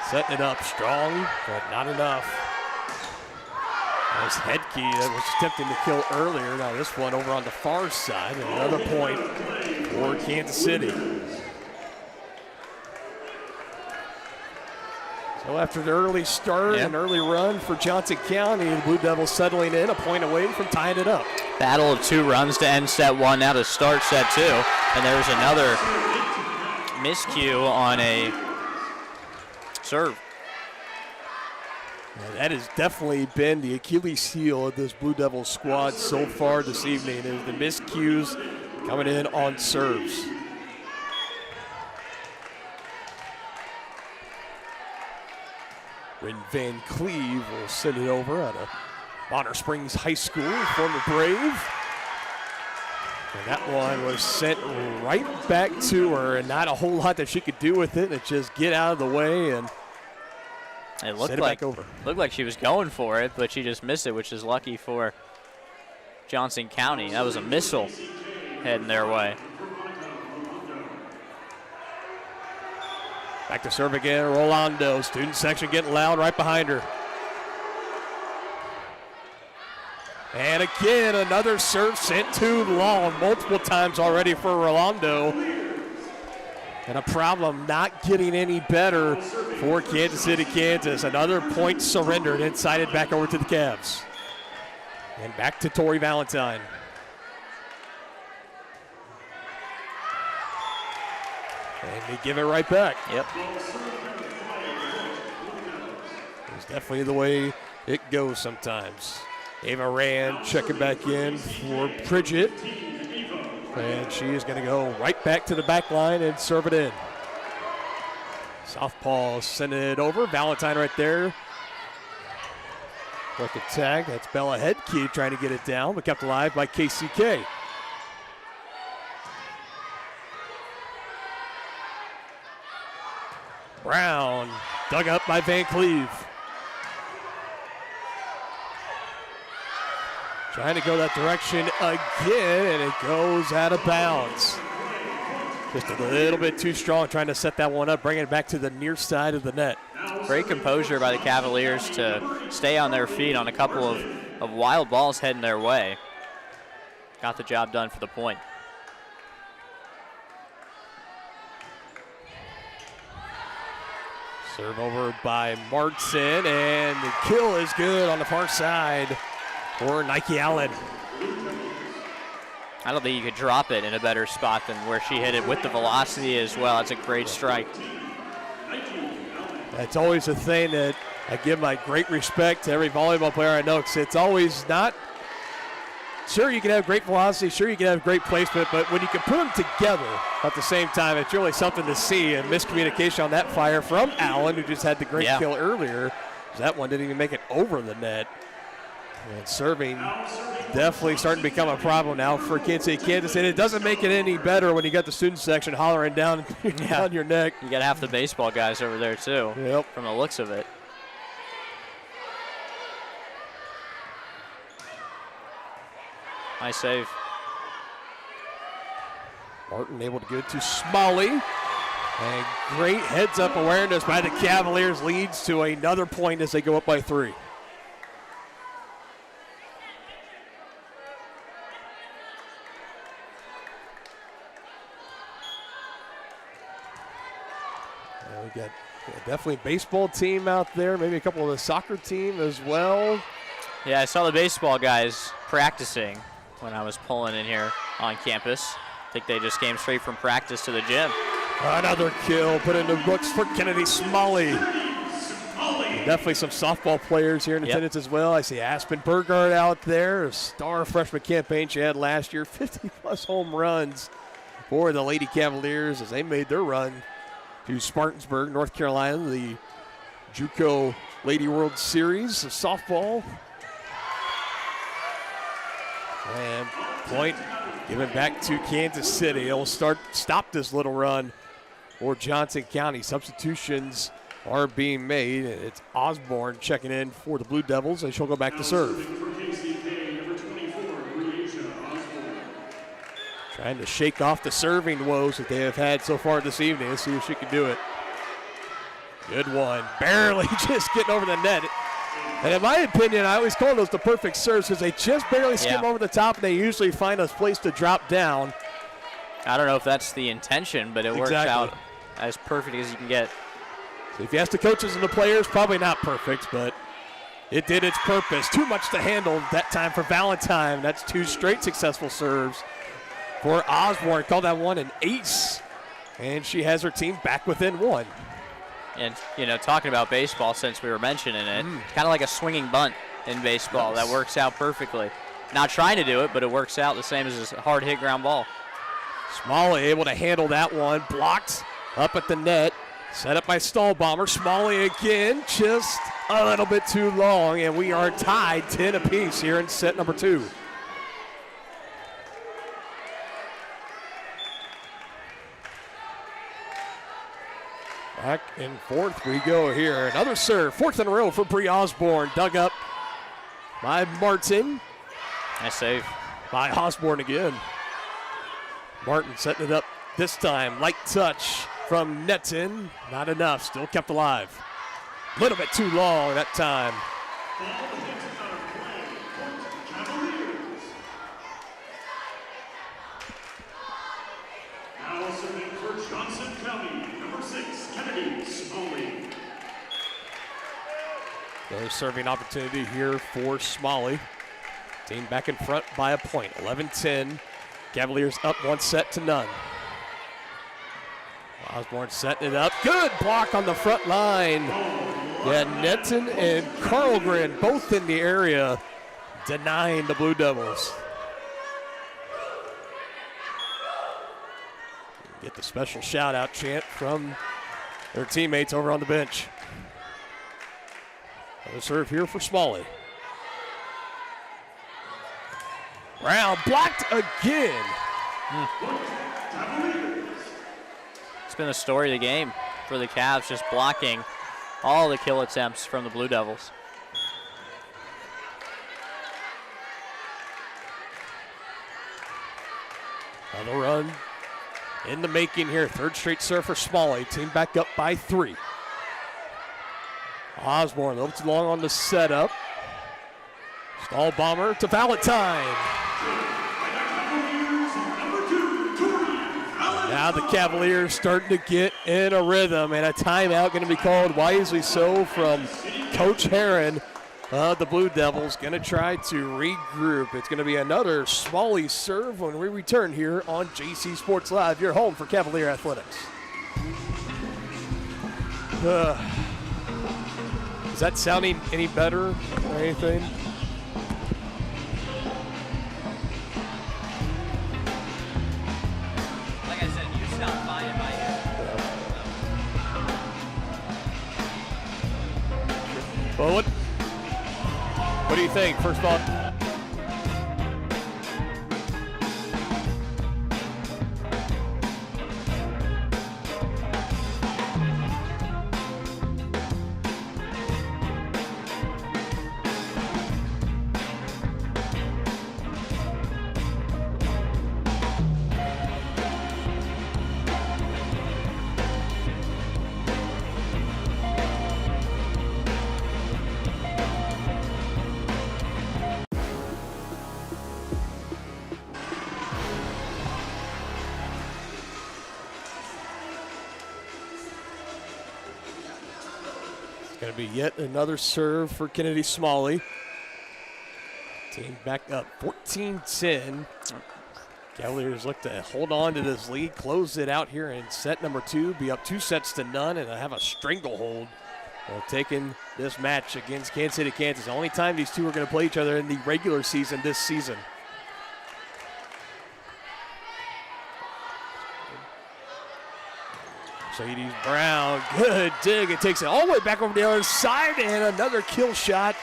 Setting it up strong, but not enough. Nice head key that was attempting to kill earlier. Now this one over on the far side. Another point for Kansas City. So after the early start and early run for Johnson County, the Blue Devils settling in, a point away from tying it up. Battle of 2 runs to end set 1, now to start set 2. And there's another miscue on a serve. Yeah, that has definitely been the Achilles heel of this Blue Devils squad so far this evening, is the miscues coming in on serves. Rin Van Cleve will send it over out of Bonner Springs High School, former Brave. And that one was sent right back to her, and not a whole lot that she could do with it. It just get out of the way and it looked send it back over. Looked like she was going for it, but she just missed it, which is lucky for Johnson County. That was a missile heading their way. Back to serve again, Rolando. Student section getting loud right behind her. And again, another serve sent too long, multiple times already for Rolando. And a problem not getting any better for Kansas City, Kansas. Another point surrendered, inside it back over to the Cavs. And back to Tori Valentine. And they give it right back. Yep. It's definitely the way it goes sometimes. Ava Rand checking back in for Pridgett. And she is going to go right back to the back line and serve it in. Southpaw sending it over. Valentine right there. Like a tag. That's Bella Headkey trying to get it down, but kept alive by KCK. Brown dug up by Van Cleve. Trying to go that direction again, and it goes out of bounds. Just a little bit too strong, trying to set that one up, bringing it back to the near side of the net. Great composure by the Cavaliers to stay on their feet on a couple of wild balls heading their way. Got the job done for the point. Serve over by Martin, and the kill is good on the far side for Nike Allen. I don't think you could drop it in a better spot than where she hit it with the velocity as well. That's a great strike. That's always a thing that I give my great respect to every volleyball player I know, because it's always not, sure you can have great velocity, sure you can have great placement, but when you can put them together at the same time, it's really something to see. And miscommunication on that fire from Allen, who just had the great kill earlier. That one didn't even make it over the net. And serving definitely starting to become a problem now for Kansas City, Kansas. And it doesn't make it any better when you got the student section hollering down, down your neck. You got half the baseball guys over there too, from the looks of it. Nice save. Martin able to get it to Smalley. And great heads-up awareness by the Cavaliers leads to another point as they go up by 3. We got definitely a baseball team out there, maybe a couple of the soccer team as well. Yeah, I saw the baseball guys practicing when I was pulling in here on campus. I think they just came straight from practice to the gym. Another kill put into books for Kennedy Smalley. Definitely some softball players here in attendance as well. I see Aspen Burgard out there, a star freshman campaign she had last year, 50-plus home runs for the Lady Cavaliers as they made their run to Spartansburg, North Carolina, the JUCO Lady World Series of softball. And point given back to Kansas City. It'll stop this little run for Johnson County. Substitutions are being made, and it's Osborne checking in for the Blue Devils, and she'll go back to serve. Trying to shake off the serving woes that they have had so far this evening. Let's see if she can do it. Good one. Barely just getting over the net. And in my opinion, I always call those the perfect serves because they just barely skim over the top, and they usually find a place to drop down. I don't know if that's the intention, but it works out as perfect as you can get. So if you ask the coaches and the players, probably not perfect, but it did its purpose. Too much to handle that time for Valentine. That's 2 straight successful serves for Osborne. Called that one an ace, and she has her team back within 1. And, you know, talking about baseball since we were mentioning it, kind of like a swinging bunt in baseball. That works out perfectly. Not trying to do it, but it works out the same as a hard hit ground ball. Smalley able to handle that one. Blocked up at the net. Set up by Stallbomber. Smalley again, just a little bit too long, and we are tied 10 apiece here in set number 2. Back and forth we go here. Another serve, 4th in a row for Bree Osborne. Dug up by Martin. Nice save. By Osborne again. Martin setting it up this time. Light touch from Netton. Not enough. Still kept alive. A little bit too long that time. Now serving for Johnson County, number 6, Kennedy Smalley. Another serving opportunity here for Smalley. Team back in front by a point. 11-10. Cavaliers up 1-0. Osborne setting it up. Good block on the front line. Yeah, Netton and Carlgren both in the area, denying the Blue Devils. Get the special shout-out chant from their teammates over on the bench. Another serve here for Smalley. Brown blocked again. It's been the story of the game for the Cavs, just blocking all the kill attempts from the Blue Devils. Another run in the making here. 3rd straight serve for Smalley. Team back up by 3. Osborne a little too long on the setup. Stallbomber to Valentine. Now the Cavaliers starting to get in a rhythm, and a timeout going to be called, wisely so, from Coach Herron. The Blue Devils going to try to regroup. It's going to be another Smalley serve when we return here on JC Sports Live, your home for Cavalier Athletics. Is that sounding any better or anything? Well, what do you think? First of all, going to be yet another serve for Kennedy Smalley. Team back up 14-10. Cavaliers look to hold on to this lead, close it out here in set number 2, be up 2-0, and have a stranglehold while taking this match against Kansas City, Kansas. The only time these two are going to play each other in the regular season this season. Sadie Brown, good dig. It takes it all the way back over the other side, and another kill shot.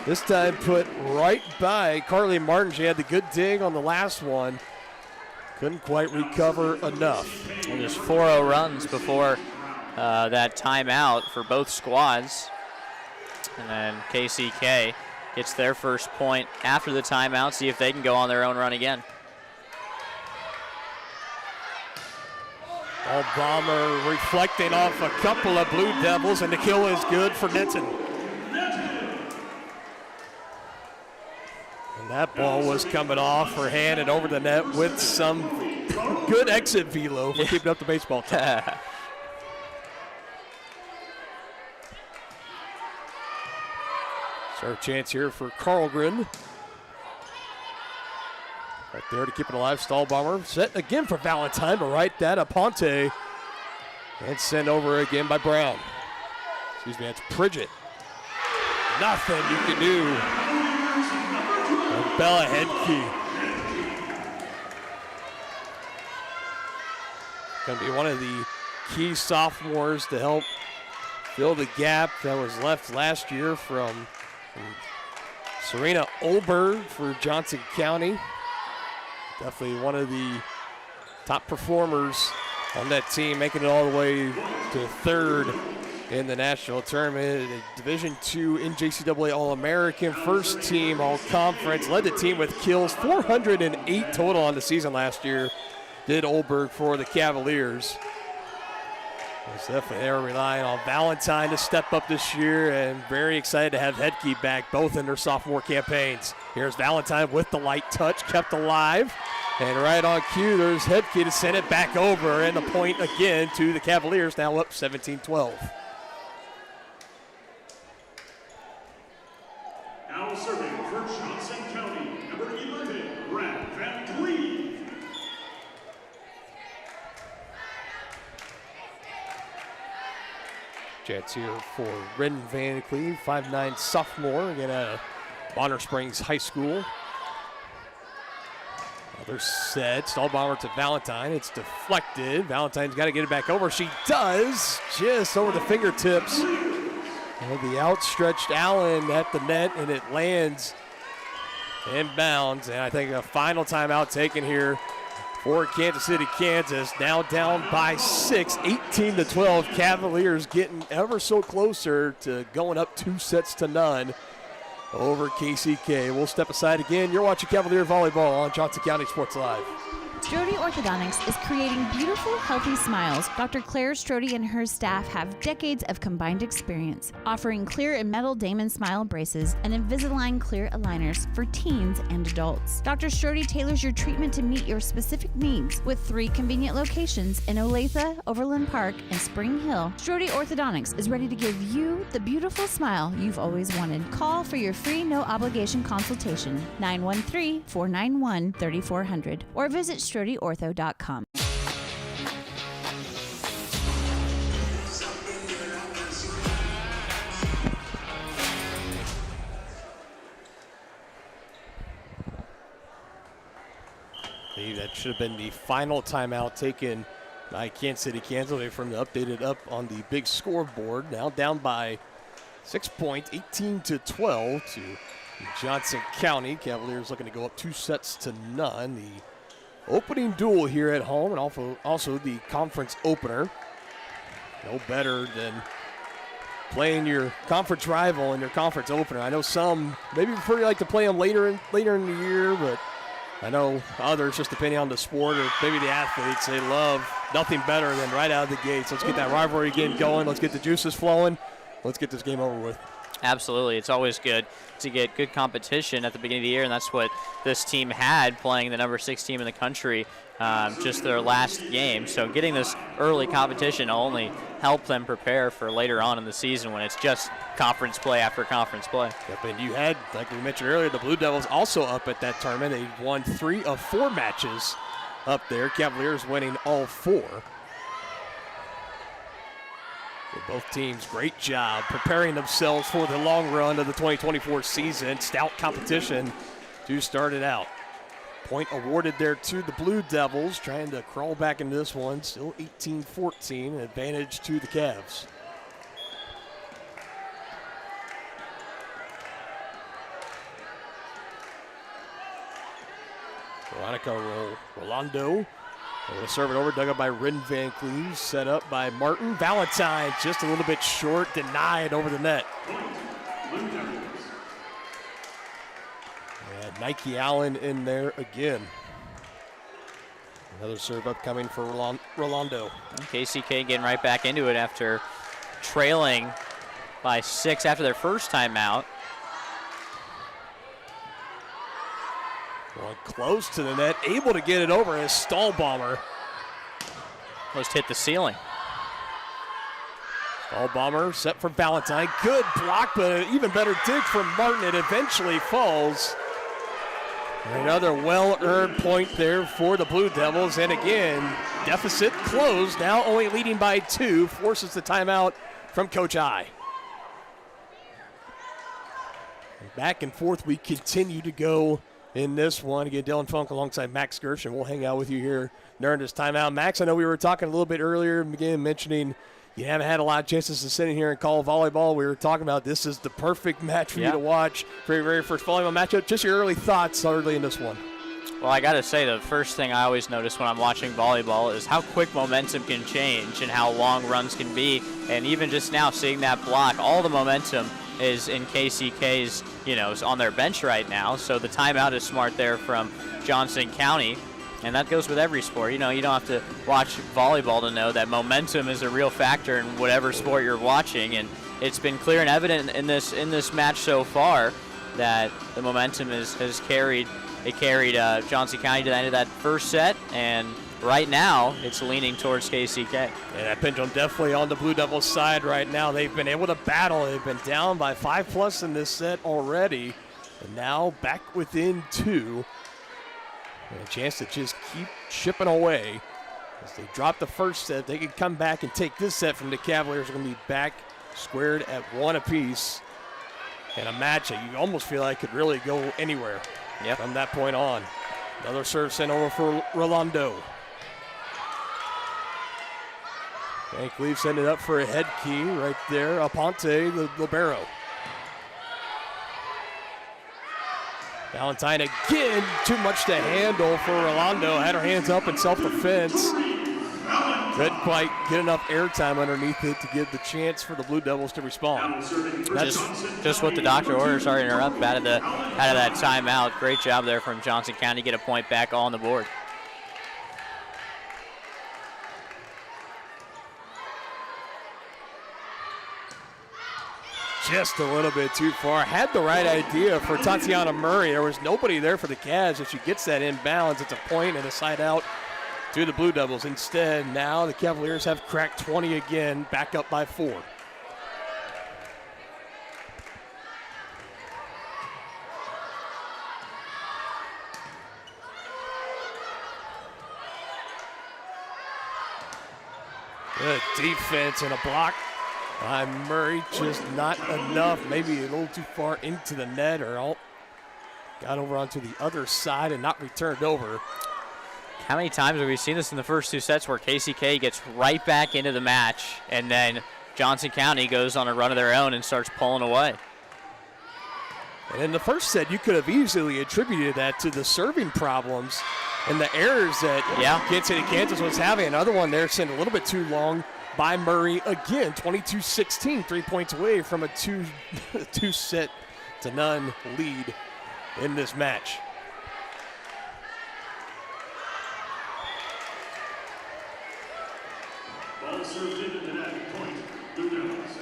This time put right by Carly Martin. She had the good dig on the last one. Couldn't quite recover enough. And just 4-0 runs before that timeout for both squads. And then KCK gets their first point after the timeout, see if they can go on their own run again. All Bomber reflecting off a couple of Blue Devils, and the kill is good for Netton. And that ball was coming off her hand and over the net with some good exit velo for keeping up the baseball time. So a chance here for Carlgren. Right there to keep it alive. Stall bomber set again for Valentine, but right that Aponte. And sent over again by Brown. Excuse me, that's Pridgett. Nothing you can do. And Bella Hedke. Going to be one of the key sophomores to help fill the gap that was left last year from Serena Olberg for Johnson County. Definitely one of the top performers on that team, making it all the way to third in the national tournament. A Division II NJCAA All-American, first team All-Conference, led the team with kills, 408 total on the season last year, did Olberg for the Cavaliers. Definitely they were relying on Valentine to step up this year, and very excited to have Hedke back, both in their sophomore campaigns. Here's Valentine with the light touch, kept alive. And right on cue, there's Hedke to send it back over, and the point again to the Cavaliers, now up 17-12. Now serving for Johnson County, number 11, Brad Van Cleve. Chance here for Ren Van Cleve, 5'9" sophomore, again out of Bonner Springs High School. Another set, stall bomber to Valentine. It's deflected. Valentine's got to get it back over. She does, just over the fingertips. And the outstretched Allen at the net, and it lands inbounds. And I think a final timeout taken here for Kansas City, Kansas. Now down by 6, 18-12. Cavaliers getting ever so closer to going up 2-0 over KCK. We'll step aside again. You're watching Cavalier Volleyball on Johnson County Sports Live. Strode Orthodontics is creating beautiful, healthy smiles. Dr. Claire Strode and her staff have decades of combined experience, offering clear and metal Damon Smile braces and Invisalign clear aligners for teens and adults. Dr. Strode tailors your treatment to meet your specific needs with 3 convenient locations in Olathe, Overland Park, and Spring Hill. Strode Orthodontics is ready to give you the beautiful smile you've always wanted. Call for your free no-obligation consultation, 913-491-3400, or visit StrodeOrtho.com. That should have been the final timeout taken by Kansas City, Kansas. They from the updated up on the big scoreboard. Now down by 6 points, 18-12 to Johnson County. Cavaliers looking to go up 2-0. The opening duel here at home, and also the conference opener. No better than playing your conference rival in your conference opener. I know some maybe prefer like to play them later in the year, but I know others, just depending on the sport or maybe the athletes, they love nothing better than right out of the gates. Let's get that rivalry game going. Let's get the juices flowing. Let's get this game over with. Absolutely. It's always good to get good competition at the beginning of the year, and that's what this team had playing the number 6 team in the country just their last game. So getting this early competition will only help them prepare for later on in the season when it's just conference play after conference play. Yep, and you had, like we mentioned earlier, the Blue Devils also up at that tournament. They won 3 of 4 matches up there. Cavaliers winning all 4. Both teams, great job preparing themselves for the long run of the 2024 season. Stout competition to start it out. Point awarded there to the Blue Devils, trying to crawl back into this one. Still 18-14, advantage to the Cavs. Veronica Rolando. Going to serve it over, dug up by Rin Van Cleve, set up by Martin. Valentine just a little bit short, denied over the net. And Nike Allen in there again. Another serve upcoming for Rolando. KCK getting right back into it after trailing by 6 after their first timeout. One close to the net, able to get it over as Stall Bomber. Almost hit the ceiling. Stall Bomber set for Valentine. Good block, but an even better dig from Martin. It eventually falls. Another well-earned point there for the Blue Devils. And again, deficit closed. Now only leading by 2. Forces the timeout from Coach I. Back and forth we continue to go in this one. Again, Dylan Funk alongside Max Gersh, we'll hang out with you here during this timeout. Max, I know we were talking a little bit earlier, again, mentioning you haven't had a lot of chances to sit in here and call volleyball. We were talking about this is the perfect match for you to watch for your very first volleyball matchup. Just your early thoughts early in this one. Well, I got to say, the first thing I always notice when I'm watching volleyball is how quick momentum can change and how long runs can be. And even just now, seeing that block, all the momentum is in KCK's, is on their bench right now. So the timeout is smart there from Johnson County. And that goes with every sport. You don't have to watch volleyball to know that momentum is a real factor in whatever sport you're watching. And it's been clear and evident in this match so far that the momentum has carried Johnson County to the end of that first set. And right now, it's leaning towards KCK. And that pendulum definitely on the Blue Devils' side right now. They've been able to battle. They've been down by 5+ in this set already. And now back within 2. And a chance to just keep chipping away. As they drop the first set, they could come back and take this set from the Cavaliers. They're going to be back squared at 1 apiece. And a match that you almost feel like could really go anywhere from that point on. Another serve sent over for Rolando. Van Cleve sent it up for a head key right there. Aponte, the libero. Valentine again, too much to handle for Rolando. Had her hands up in self-defense. Couldn't quite get enough airtime underneath it to give the chance for the Blue Devils to respond. That's just what the doctor ordered. Sorry to interrupt. Out of that timeout. Great job there from Johnson County. Get a point back on the board. Just a little bit too far. Had the right idea for Tatiana Murray. There was nobody there for the Cavs. If she gets that inbounds, it's a point and a side out to the Blue Devils. Instead, now the Cavaliers have cracked 20 again, back up by 4. Good defense and a block by Murray, just not enough. Maybe a little too far into the net, or got over onto the other side and not returned over. How many times have we seen this in the first 2 sets where KCK gets right back into the match and then Johnson County goes on a run of their own and starts pulling away? And in the first set, you could have easily attributed that to the serving problems and the errors that Kansas City, Kansas was having. Another one there sent a little bit too long by Murray again. 22-16, 3 points away from a 2-set to none lead in this match. Ball served into the net. Point. Blue Devils.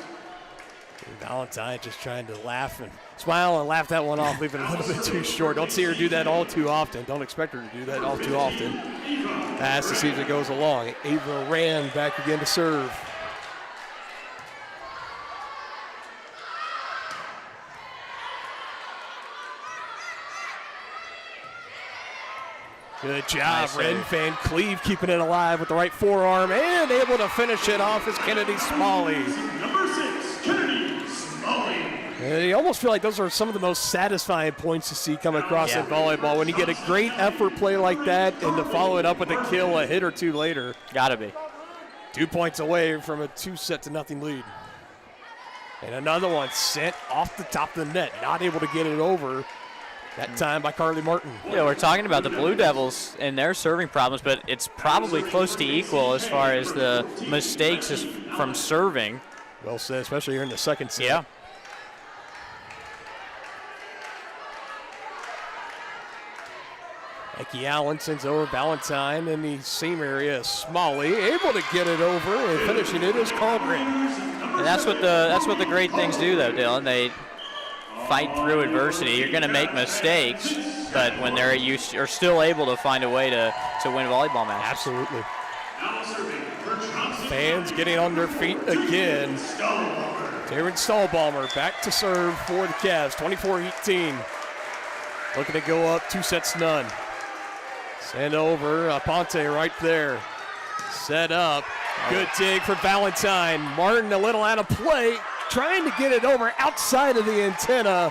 Valentine just trying to laugh and smile and laugh that one off, leaving it a little bit too short. Don't see her do that all too often. Don't expect her to do that all too often as the season goes along. Ava Rand back again to serve. Good job, Ren Van Cleve keeping it alive with the right forearm and able to finish it off as Kennedy Smalley. Number 6, Kennedy Smalley. And you almost feel like those are some of the most satisfying points to see come across in volleyball when you get a great effort play like that and to follow it up with a kill a hit or two later. Gotta be. 2 points away from a 2-set-0 lead. And another one sent off the top of the net, not able to get it over. That time by Carly Martin. Yeah, we're talking about the Blue Devils and their serving problems, but it's probably close to equal as far as the mistakes from serving. Well said, especially here in the second set. Yeah. Becky Allen sends over Valentine in the same area as Smalley, able to get it over and finishing it as Carlgren. And that's what the great things do, though, Dylan. They fight through adversity. You're going to make mistakes, but when you are still able to find a way to win volleyball matches. Absolutely. Fans getting on their feet again. Darren Stahlbaumer back to serve for the Cavs, 24-18. Looking to go up 2-0. Send over, Aponte right there. Set up, good dig for Valentine. Martin a little out of play, trying to get it over outside of the antenna.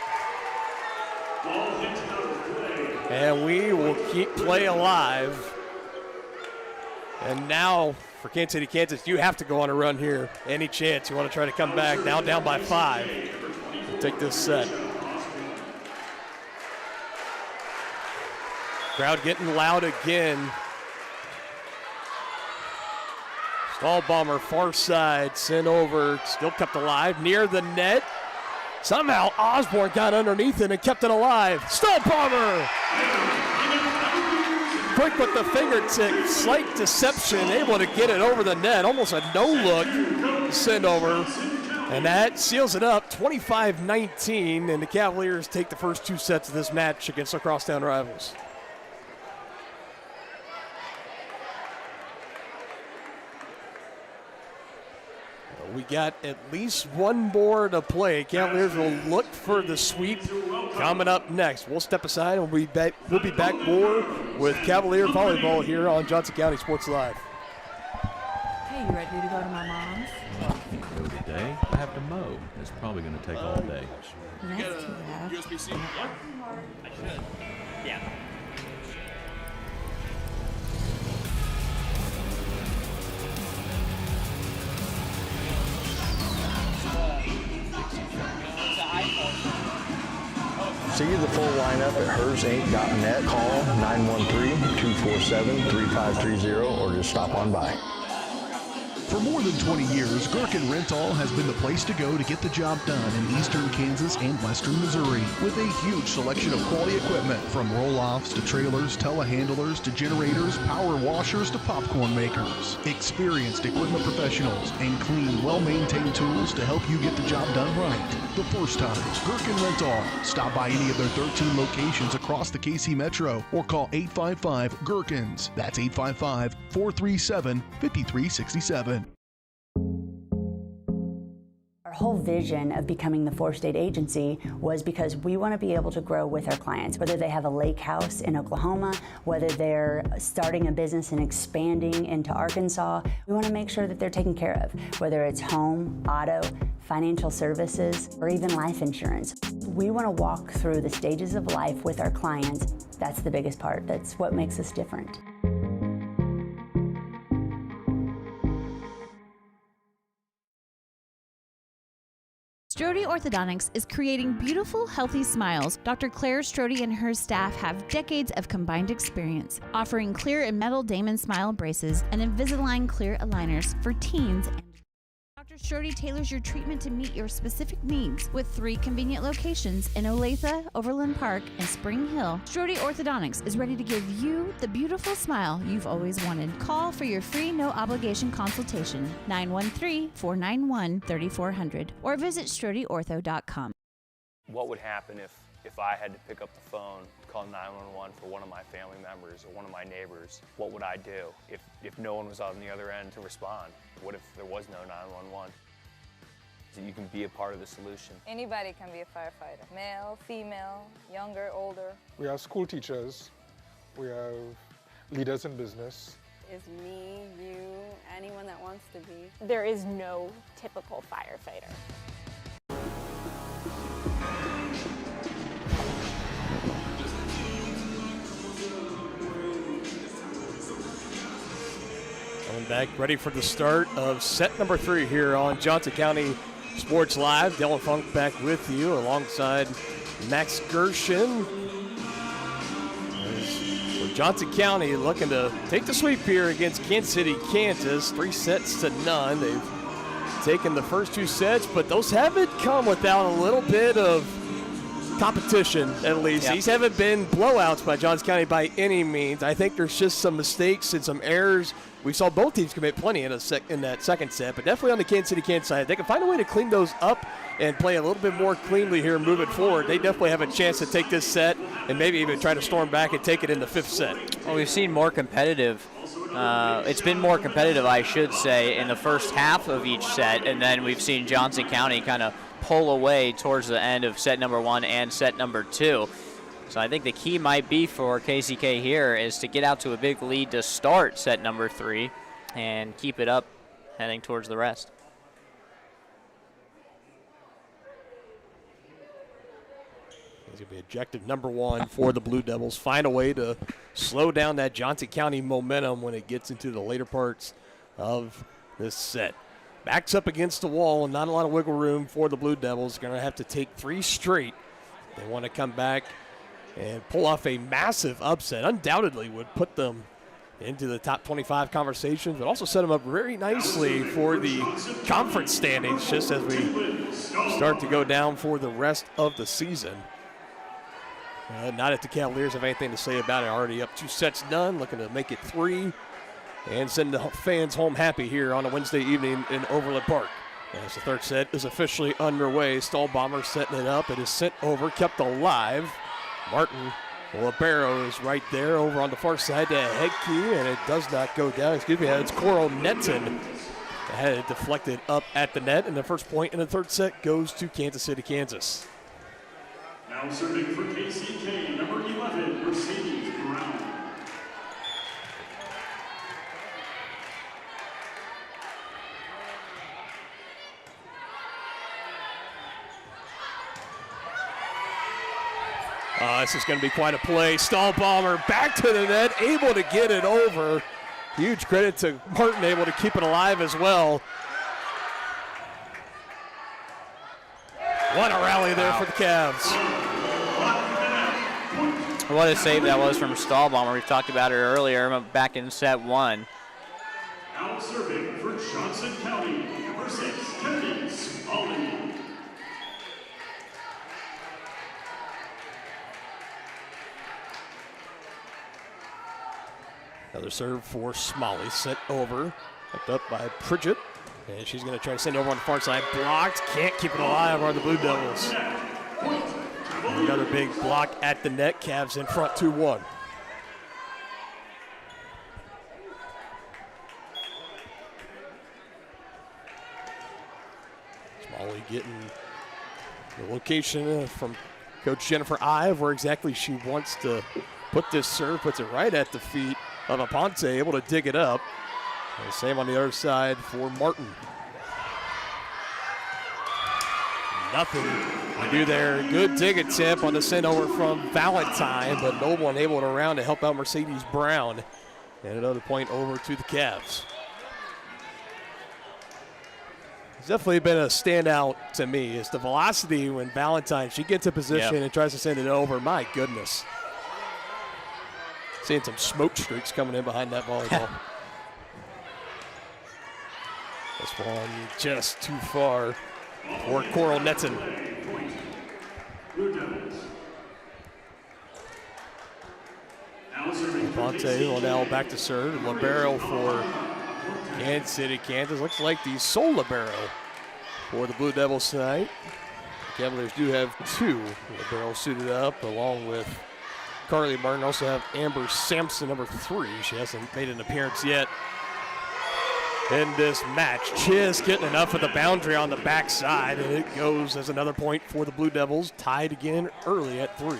And we will keep play alive. And now for Kansas City, Kansas, you have to go on a run here. Any chance you want to try to come back. Now down by 5. Take this set. Crowd getting loud again. Stahlbaumer far side, sent over, still kept alive near the net. Somehow Osborne got underneath it and kept it alive. Stahlbaumer! Quick with the fingertip, slight deception, able to get it over the net. Almost a no-look send over. And that seals it up, 25-19, and the Cavaliers take the first 2 sets of this match against our crosstown rivals. We got at least one more to play. Cavaliers will look for the sweep coming up next. We'll step aside and we'll be back more with Cavalier volleyball here on Johnson County Sports Live. Hey, you ready to go to my mom's? Go today. I have to mow. It's probably going to take all day. That's too bad. USB-C? Yeah. I should. Yeah. See the full lineup at hersinc.net. Call 913-247-3530 or just stop on by. For more than 20 years, Gherkin Rental has been the place to go to get the job done in eastern Kansas and western Missouri. With a huge selection of quality equipment, from roll-offs to trailers, telehandlers to generators, power washers to popcorn makers. Experienced equipment professionals and clean, well-maintained tools to help you get the job done right. The first time, Gherkin Rental. Stop by any of their 13 locations across the KC Metro or call 855-GHERKINS. That's 855-437-5367. Our whole vision of becoming the 4-state agency was because we want to be able to grow with our clients, whether they have a lake house in Oklahoma, whether they're starting a business and expanding into Arkansas. We want to make sure that they're taken care of, whether it's home, auto, financial services, or even life insurance. We want to walk through the stages of life with our clients. That's the biggest part. That's what makes us different. Strode Orthodontics is creating beautiful, healthy smiles. Dr. Claire Strode and her staff have decades of combined experience, offering clear and metal Damon smile braces and Invisalign clear aligners for teens and Dr. Strode tailors your treatment to meet your specific needs with 3 convenient locations in Olathe, Overland Park, and Spring Hill. Strode Orthodontics is ready to give you the beautiful smile you've always wanted. Call for your free no-obligation consultation, 913-491-3400, or visit StrodeOrtho.com. What would happen if I had to pick up the phone, call 911 for one of my family members or one of my neighbors? What would I do if no one was on the other end to respond? What if there was no 911? So you can be a part of the solution. Anybody can be a firefighter. Male, female, younger, older. We have school teachers. We have leaders in business. Is me, you, anyone that wants to be. There is no typical firefighter. Coming back, ready for the start of set number 3 here on Johnson County Sports Live. Dylan Funk back with you alongside Max Gershon. So Johnson County looking to take the sweep here against Kansas City, Kansas. 3-0. They've taken the first 2 sets, but those haven't come without a little bit of competition, at least. Yep. These haven't been blowouts by Johnson County by any means. I think there's just some mistakes and some errors. We saw both teams commit plenty in that second set, but definitely on the Kansas City Kansas side. If they can find a way to clean those up and play a little bit more cleanly here moving forward, they definitely have a chance to take this set and maybe even try to storm back and take it in the fifth set. Well, we've seen more competitive. It's been more competitive, I should say, in the first half of each set, and then we've seen Johnson County kind of pull away towards the end of set number 1 and set number 2. So I think the key might be for KCK here is to get out to a big lead to start set number 3 and keep it up heading towards the rest. It's going to be objective number 1 for the Blue Devils. Find a way to slow down that Johnson County momentum when it gets into the later parts of this set. Backs up against the wall, and not a lot of wiggle room for the Blue Devils. Going to have to take 3 straight. They want to come back and pull off a massive upset. Undoubtedly would put them into the top 25 conversations, but also set them up very nicely for the conference standings just as we start to go down for the rest of the season. Not if the Cavaliers have anything to say about it. Already up 2 sets done, looking to make it 3 and send the fans home happy here on a Wednesday evening in Overland Park. As the third set is officially underway, Stahlbomber setting it up. It is sent over, kept alive. Martin Libero is right there over on the far side to Hedke, and it does not go down. Excuse me, it's Coral Netson that had it deflected up at the net, and the first point in the third set goes to Kansas City, Kansas. Now serving for KCK, number 11, Mercedes Brown. This is going to be quite a play. Stahlbomber back to the net, able to get it over. Huge credit to Martin, able to keep it alive as well. What a rally there for the Cavs. What a save that was from Stahlbomber. We've talked about it earlier back in set 1. Now serving for Johnson County, number 6, Kennedy Smalley. Another serve for Smalley, sent over, picked up by Pridgett, and she's going to try to send over on the far side. Blocked, can't keep it alive are the Blue Devils. Another big block at the net, Cavs in front 2-1. Smalley getting the location from Coach Jennifer Ive where exactly she wants to put this serve, puts it right at the feet of Aponte, able to dig it up. And same on the other side for Martin. Nothing to do there. Good dig attempt on the send over from Valentine, but no one able to round to help out Mercedes Brown. And another point over to the Cavs. It's definitely been a standout to me. It's the velocity when Valentine, she gets a position and tries to send it over. My goodness. Seeing some smoke streaks coming in behind that volleyball. This one just too far for Coral Netson. Ponte will now back to serve. Libero for Kansas City, Kansas. Looks like the sole libero for the Blue Devils tonight. The Cavaliers do have 2 libero suited up along with Carly Martin. Also have Amber Sampson, number 3. She hasn't made an appearance yet in this match. Just getting enough of the boundary on the backside, and it goes as another point for the Blue Devils, tied again early at 3.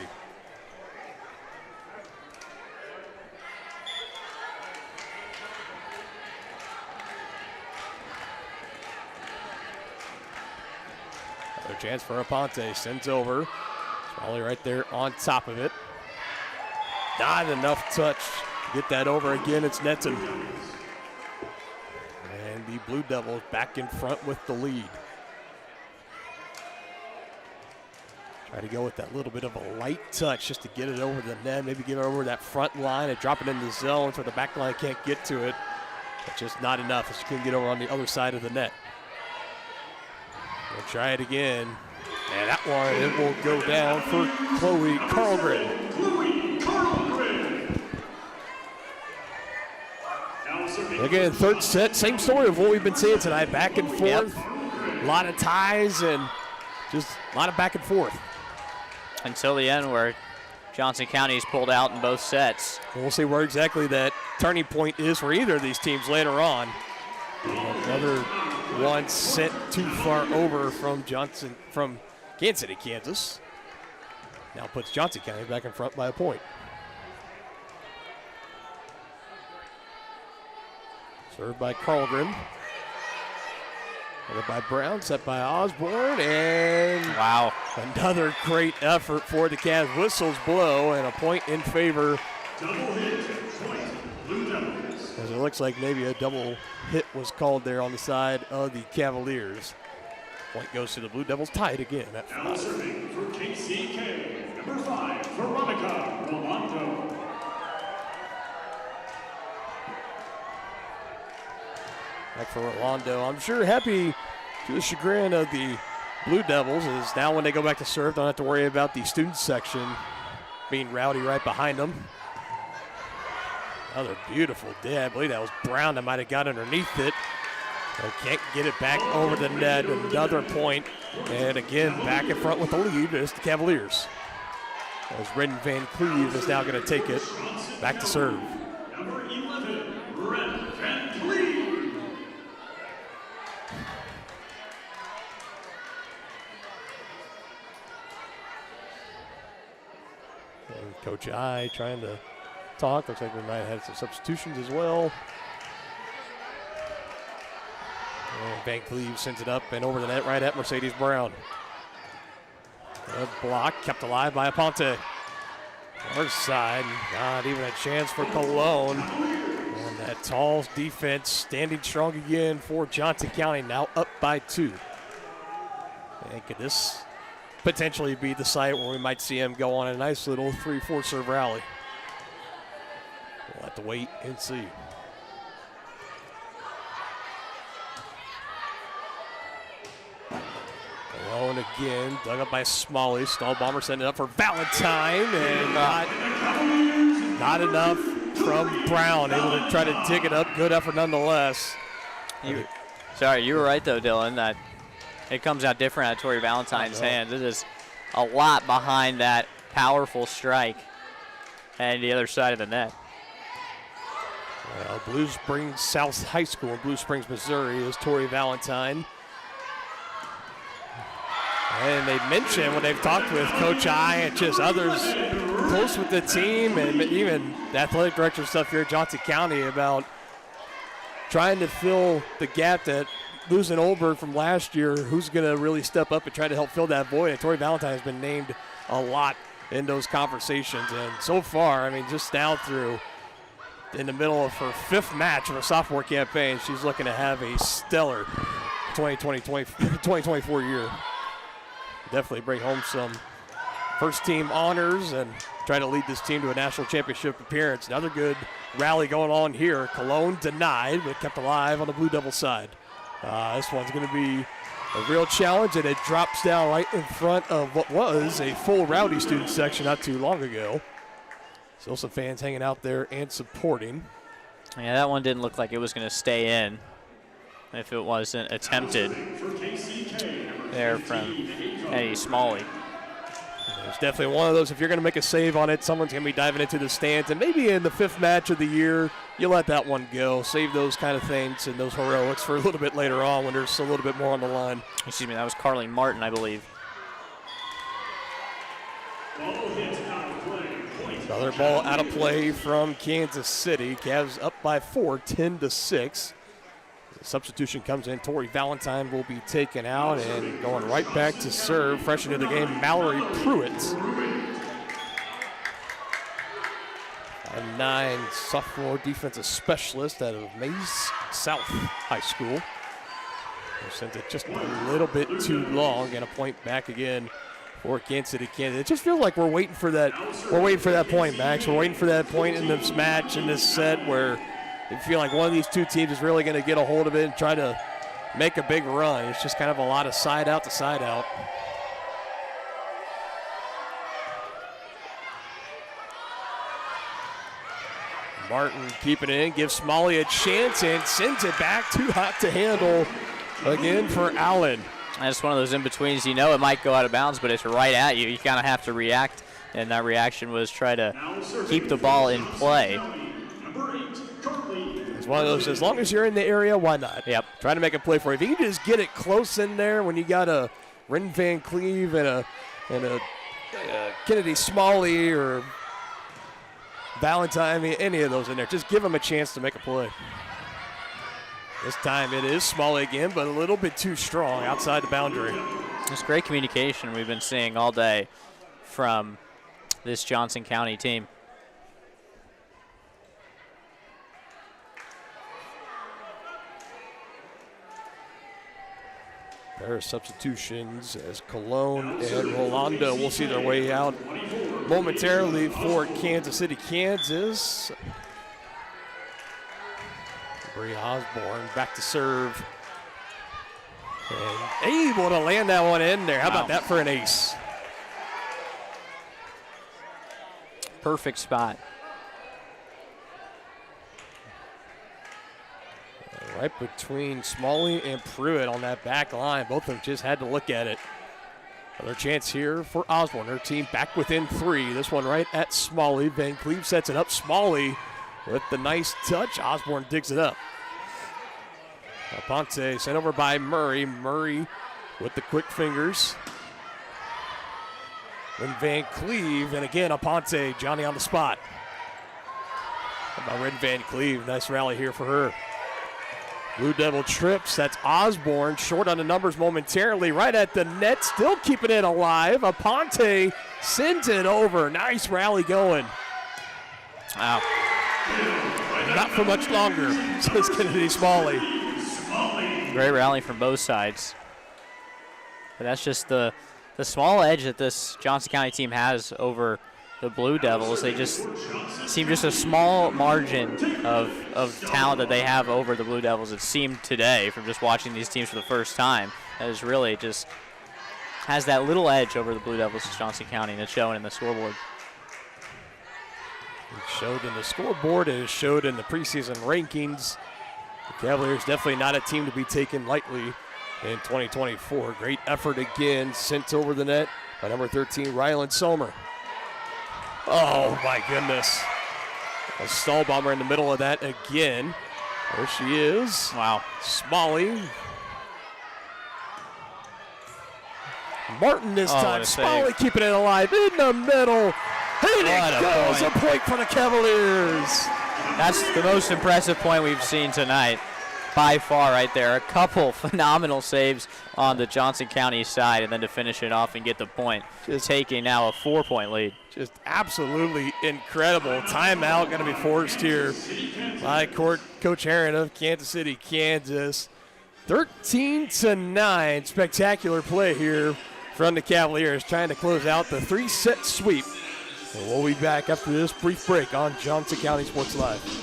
Another chance for Aponte, sends over. Smalley right there on top of it. Not enough touch to get that over again. It's Netson. And the Blue Devils back in front with the lead. Try to go with that little bit of a light touch just to get it over the net. Maybe get it over that front line and drop it in the zone so the back line can't get to it. But just not enough as you can get over on the other side of the net. We'll try it again. And that one, it will go down for Chloe Carlgren. Again, third set, same story of what we've been seeing tonight. Back and forth, a lot of ties and just a lot of back and forth. Until the end where Johnson County's pulled out in both sets. We'll see where exactly that turning point is for either of these teams later on. Another one sent too far over from Kansas City, Kansas. Now puts Johnson County back in front by a point. Served by Carlgren. Served by Brown, set by Osborne, and wow, another great effort for the Cavs. Whistles blow, and a point in favor. As it looks like maybe a double hit was called there on the side of the Cavaliers. Point goes to the Blue Devils, tied again at 5. Now serving for KCK, number 5, Veronica Rolando. Back for Rolando. I'm sure happy to the chagrin of the Blue Devils is now when they go back to serve, don't have to worry about the student section being rowdy right behind them. Another beautiful day. I believe that was Brown that might have got underneath it. They can't get it back over the net. Another point. And again, back in front with the lead is the Cavaliers. As Redden Van Cleve is now going to take it back to serve. Number 11, Redden Van Cleve. And Coach I trying to talk. Looks like we might have some substitutions as well. And Van Cleve sends it up and over the net right at Mercedes Brown. A block kept alive by Aponte. Our side, not even a chance for Cologne. And that tall defense standing strong again for Johnson County, now up by 2. And could this potentially be the site where we might see him go on a nice little 3-4 serve rally? We'll have to wait and see. Alone again, dug up by Smalley. Stall Bomber sending it up for Valentine, and not enough from Brown. Able to try to dig it up. Good effort nonetheless. You were right though, Dylan, that it comes out different out of Tori Valentine's hands. This is a lot behind that powerful strike and the other side of the net. Well, Blue Springs South High School in Blue Springs, Missouri is Tori Valentine. And they mentioned when they've talked with Coach I and just others close with the team and even the athletic director stuff here at Johnson County about trying to fill the gap that losing Oldberg from last year, who's going to really step up and try to help fill that void. And Tori Valentine has been named a lot in those conversations. And so far, I mean, just now through in the middle of her 5th match of her sophomore campaign, she's looking to have a stellar 2024 year. Definitely bring home some first team honors and try to lead this team to a national championship appearance. Another good rally going on here. Cologne denied, but kept alive on the Blue Devil side. This one's going to be a real challenge, and it drops down right in front of what was a full Rowdy student section not too long ago. Still some fans hanging out there and supporting. Yeah, that one didn't look like it was going to stay in if it wasn't attempted there from Eddie Smalley. It's definitely one of those, if you're going to make a save on it, someone's going to be diving into the stands. And maybe in the 5th match of the year, you let that one go. Save those kind of things and those heroics for a little bit later on when there's a little bit more on the line. Excuse me, that was Carleen Martin, I believe. Another ball out of play from Kansas City. Cavs up by 4, 10-6. Substitution comes in. Tori Valentine will be taken out and going right back to serve. Fresh into the game, Mallory Pruitt. 9 sophomore defensive specialist out of Mays South High School. They sent it just a little bit too long, and a point back again for Kansas City, Kansas. It just feels like we're waiting for that. We're waiting for that point, Max. We're waiting for that point in this match, in this set, where you feel like one of these two teams is really going to get a hold of it and try to make a big run. It's just kind of a lot of side out to side out. Martin keeping it in, gives Smalley a chance and sends it back. Too hot to handle again for Allen. That's one of those in-betweens. You know it might go out of bounds, but it's right at you. You kind of have to react, and that reaction was try to keep the ball in play. It's one of those, as long as you're in the area, why not? Yep. Try to make a play for you. If you can just get it close in there when you got a Ren Van Cleve and a Kennedy Smalley or Valentine, I mean, any of those in there, just give them a chance to make a play. This time it is Smalley again, but a little bit too strong outside the boundary. It's great communication we've been seeing all day from this Johnson County team. There are substitutions as Cologne and Rolando will see their way out momentarily for Kansas City, Kansas. Bree Osborne back to serve. And able to land that one in there. How about that for an ace? Perfect spot. Right between Smalley and Pruitt on that back line. Both of them just had to look at it. Another chance here for Osborne. Her team back within 3. This one right at Smalley. Van Cleve sets it up. Smalley with the nice touch. Osborne digs it up. Aponte sent over by Murray. Murray with the quick fingers. Then Van Cleve. And again, Aponte. Johnny on the spot. How about Red Van Cleve? Nice rally here for her. Blue Devil trips. That's Osborne. Short on the numbers momentarily. Right at the net. Still keeping it alive. Aponte sends it over. Nice rally going. Wow. Not for much longer, says Kennedy Smalley. Great rally from both sides. But that's just the small edge that this Johnson County team has over the Blue Devils. They just seem just a small margin of talent that they have over the Blue Devils. It seemed today from just watching these teams for the first time. That is really just has that little edge over the Blue Devils of Johnson County, and it's showing in the scoreboard. It showed in the scoreboard, and it showed in the preseason rankings. The Cavaliers definitely not a team to be taken lightly in 2024. Great effort again, sent over the net by number 13, Ryland Somer. Oh, my goodness. A stall bomber in the middle of that again. There she is. Wow. Smalley. Martin this time. Smalley keeping it alive in the middle. And it goes. A point for the Cavaliers. That's the most impressive point we've seen tonight. By far right there. A couple phenomenal saves on the Johnson County side, and then to finish it off and get the point. Just taking now a 4-point lead. Just absolutely incredible. Timeout going to be forced here by Coach Herron of Kansas City, Kansas. 13-9. Spectacular play here from the Cavaliers, trying to close out the 3-set sweep. And we'll be back after this brief break on Johnson County Sports Live.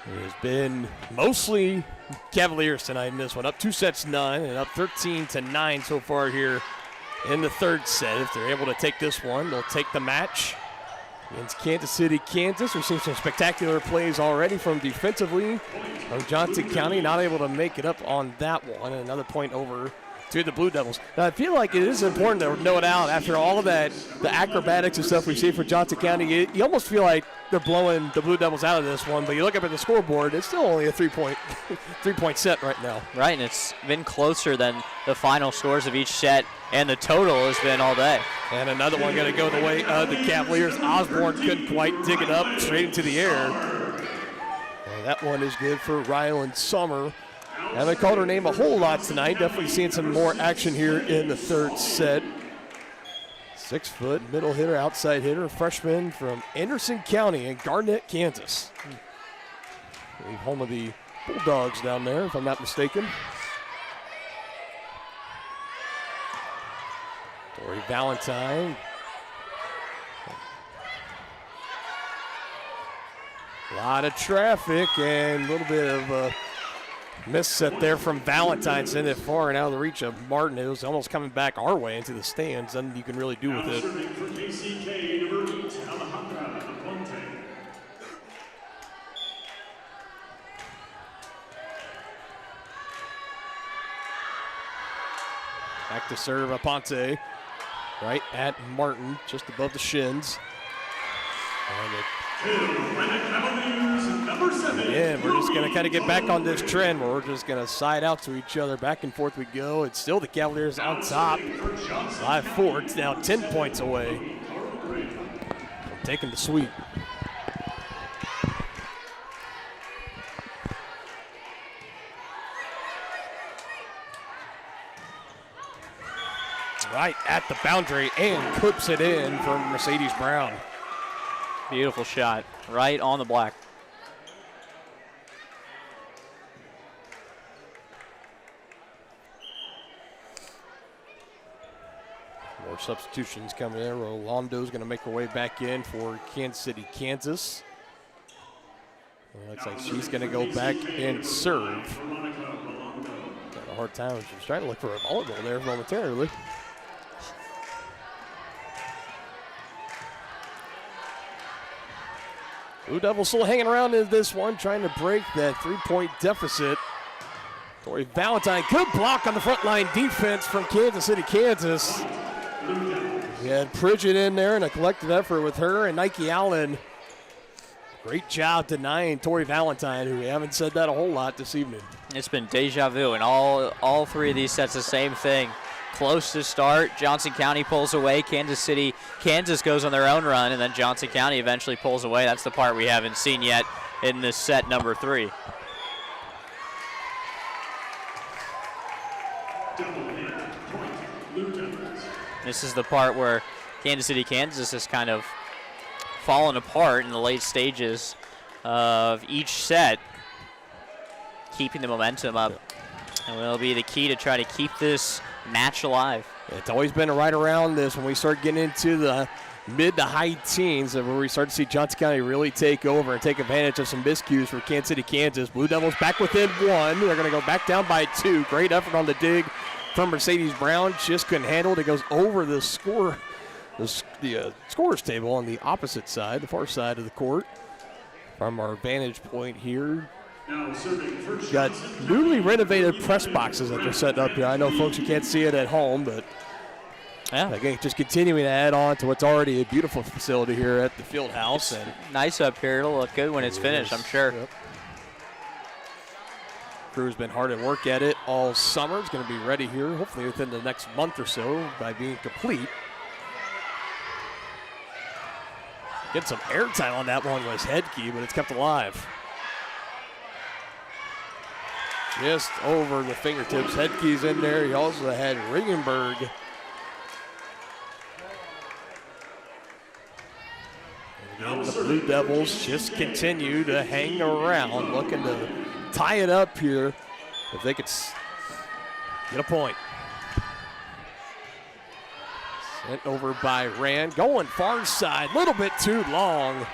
It has been mostly Cavaliers tonight in this one. Up 2-9 and up 13-9 so far here in the third set. If they're able to take this one, they'll take the match. against Kansas City, Kansas. We've seen some spectacular plays already from defensively from Johnson County. Not able to make it up on that one. Another point over to the Blue Devils. Now, I feel like it is important to note out after all of that, the acrobatics and stuff we see for Johnson County, you almost feel like they're blowing the Blue Devils out of this one, but you look up at the scoreboard, it's still only a three-point set right now. Right, and it's been closer than the final scores of each set, and the total has been all day. And another one going to go the way of the Cavaliers. Osborne couldn't quite dig it up straight into the air. And that one is good for Ryland Summer. Haven't called her name a whole lot tonight. Definitely seeing some more action here in the third set. 6-foot middle hitter, outside hitter, freshman from Anderson County in Garnett, Kansas. Home of the Bulldogs down there, if I'm not mistaken. Tori Valentine. A lot of traffic and a little bit of a miss set there from Valentine. Sent it far and out of the reach of Martin. It was almost coming back our way into the stands. Nothing you can really do with it. For KCK, number 8, Alejandra Aponte. Back to serve Aponte. Right at Martin, just above the shins. Yeah, we're just going to kind of get back on this trend where we're just going to side out to each other. Back and forth we go. It's still the Cavaliers on top. 5-4. It's now 10 points away from taking the sweep. Right at the boundary and clips it in from Mercedes Brown. Beautiful shot, right on the black. More substitutions coming in. Rolando's going to make her way back in for Kansas City, Kansas. It looks like she's going to go back and serve. Got a hard time. She was trying to look for a volleyball there momentarily. Blue Devils still hanging around in this one, trying to break that 3-point deficit. Tori Valentine, good block on the front line defense from Kansas City, Kansas. We had Pridgett in there and a collective effort with her and Nike Allen. Great job denying Tori Valentine, who we haven't said that a whole lot this evening. It's been deja vu in all three of these sets, the same thing. Close to start, Johnson County pulls away, Kansas City, Kansas goes on their own run, and then Johnson County eventually pulls away. That's the part we haven't seen yet in this set number 3. This is the part where Kansas City, Kansas has kind of fallen apart in the late stages of each set, keeping the momentum up. And will be the key to try to keep this match alive. It's always been right around this when we start getting into the mid to high teens and where we start to see Johnson County really take over and take advantage of some miscues for Kansas City, Kansas. Blue Devils back within 1. They're going to go back down by 2. Great effort on the dig from Mercedes Brown. Just couldn't handle it. It goes over the scorer's table on the opposite side, the far side of the court. From our vantage point here, got newly renovated press boxes that they're setting up here. I know folks, you can't see it at home, but yeah, again, just continuing to add on to what's already a beautiful facility here at the field house. And nice up here. It'll look good when it's finished, I'm sure. Yep. Crew's been hard at work at it all summer. It's going to be ready here, hopefully within the next month or so, by being complete. Get some airtime on that one was Hedke, but it's kept alive. Just over the fingertips. Hedke's in there. He also had Ringenberg. And the Blue Devils just continue to hang around, looking to tie it up here if they could get a point. Sent over by Rand. Going far side. Little bit too long.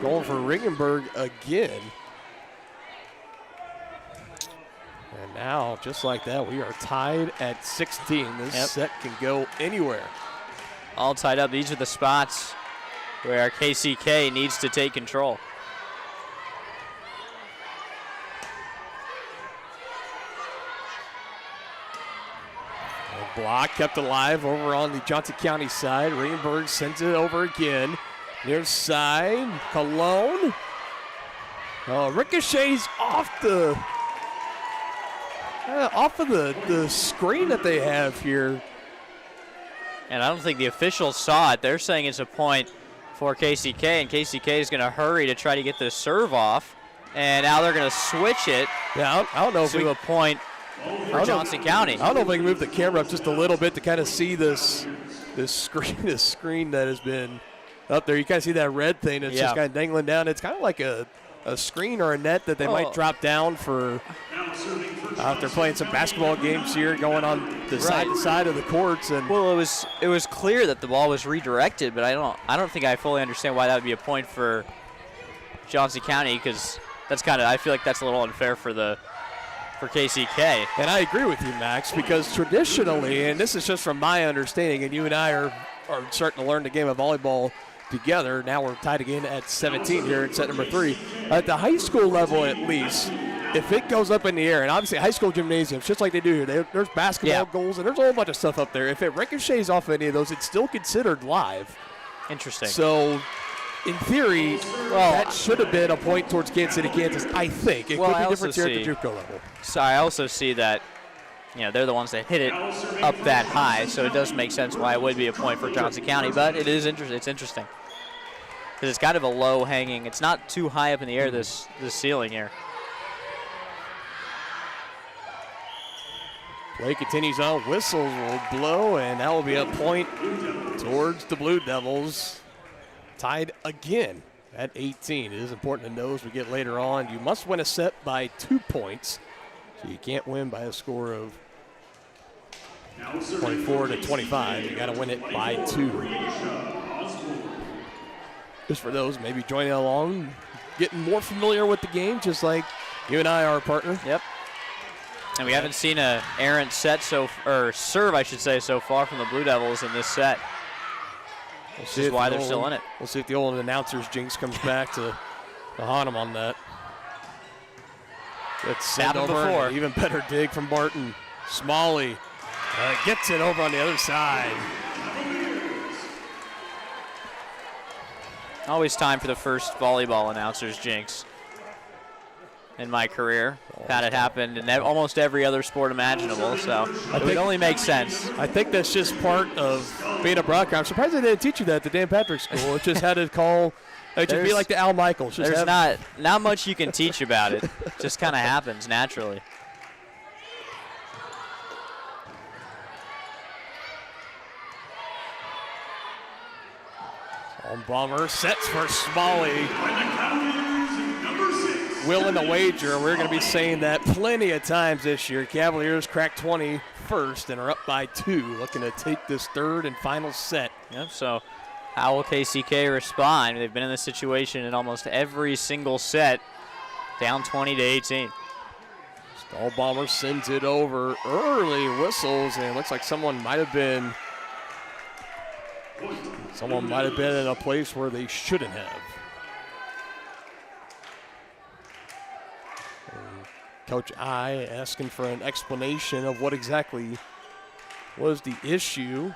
Going for Ringenberg again. And now, just like that, we are tied at 16. This set can go anywhere. all tied up. These are the spots where KCK needs to take control. A block kept alive over on the Johnson County side. Regenberg sends it over again. Near side, Cologne. Ricochets off of the screen that they have here. And I don't think the officials saw it. They're saying it's a point for KCK, and KCK is going to hurry to try to get the serve off. And now they're going to switch it. Yeah, I don't know if to a point for Johnson County. I don't know if we can move the camera up just a little bit to kind of see this screen that has been up there. You kind of see that red thing that's just kind of dangling down. It's kind of like a screen or a net that they might drop down for if they're playing some basketball games here, going on the side to side of the courts. And well, it was clear that the ball was redirected, but I don't think I fully understand why that would be a point for Johnson County, because I feel like that's a little unfair for KCK. And I agree with you, Max, because traditionally, and this is just from my understanding, and you and I are starting to learn the game of volleyball together. Now we're tied again at 17 here in set number 3. At the high school level, at least, if it goes up in the air, and obviously high school gymnasiums, just like they do here, there's basketball goals, and there's a whole bunch of stuff up there. If it ricochets off any of those, it's still considered live. Interesting. So, in theory, that should have been a point towards Kansas City, Kansas, I think. It could be different here at the JUCO level. So I also see that, they're the ones that hit it up that high, so it does make sense why it would be a point for Johnson County, but it is it's interesting. Because it's kind of a low hanging, it's not too high up in the air, this ceiling here. Play continues on. Whistles will blow, and that will be a point towards the Blue Devils. Tied again at 18. It is important to know as we get later on, you must win a set by 2 points. So you can't win by a score of 24 to 25. You got to win it by 2. Just for those maybe joining along, getting more familiar with the game, just like you and I are, partner. Yep. And we haven't seen a errant serve, I should say, so far from the Blue Devils in this set. This is why they're still in it. We'll see if the old announcer's jinx comes back to haunt them on that. It's sent over. Before. Even better dig from Barton. Smalley gets it over on the other side. Always time for the first volleyball announcer's jinx in my career. Had it happen in almost every other sport imaginable, so it would only make sense. I think that's just part of being a broadcaster. I'm surprised they didn't teach you that at the Dan Patrick School. It just had to call. It should be like the Al Michaels. There's not much you can teach about it. It just kind of happens naturally. On Bomber sets for Smalley. Willing to wager. We're going to be saying that plenty of times this year. Cavaliers cracked 20 first and are up by 2, looking to take this third and final set. Yep, so how will KCK respond? They've been in this situation in almost every single set, down 20 to 18. Stall Bomber sends it over. Early whistles, and it looks like someone might have been in a place where they shouldn't have. Coach I asking for an explanation of what exactly was the issue.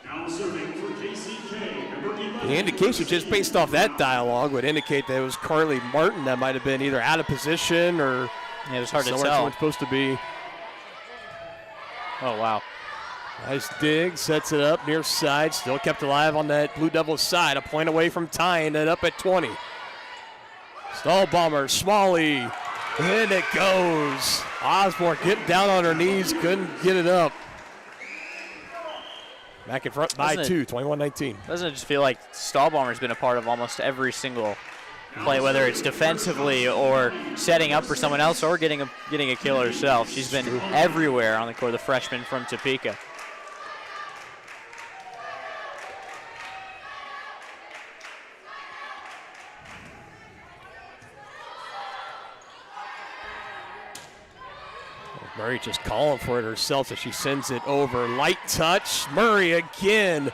Now serving for KCK, number 11. The indication just based off that dialogue would indicate that it was Carly Martin that might have been either out of position or it was hard to tell. Someone's supposed to be. Oh, wow. Nice dig, sets it up near side, still kept alive on that Blue Devils side, a point away from tying it up at 20. Stall Bomber, Smalley, and it goes. Osborne getting down on her knees, couldn't get it up. Back in front by 2, 21-19. Doesn't it just feel like Stall Bomber's been a part of almost every single play, whether it's defensively or setting up for someone else or getting a kill herself. She's been everywhere on the court, the freshman from Topeka. Murray just calling for it herself as she sends it over. Light touch. Murray again.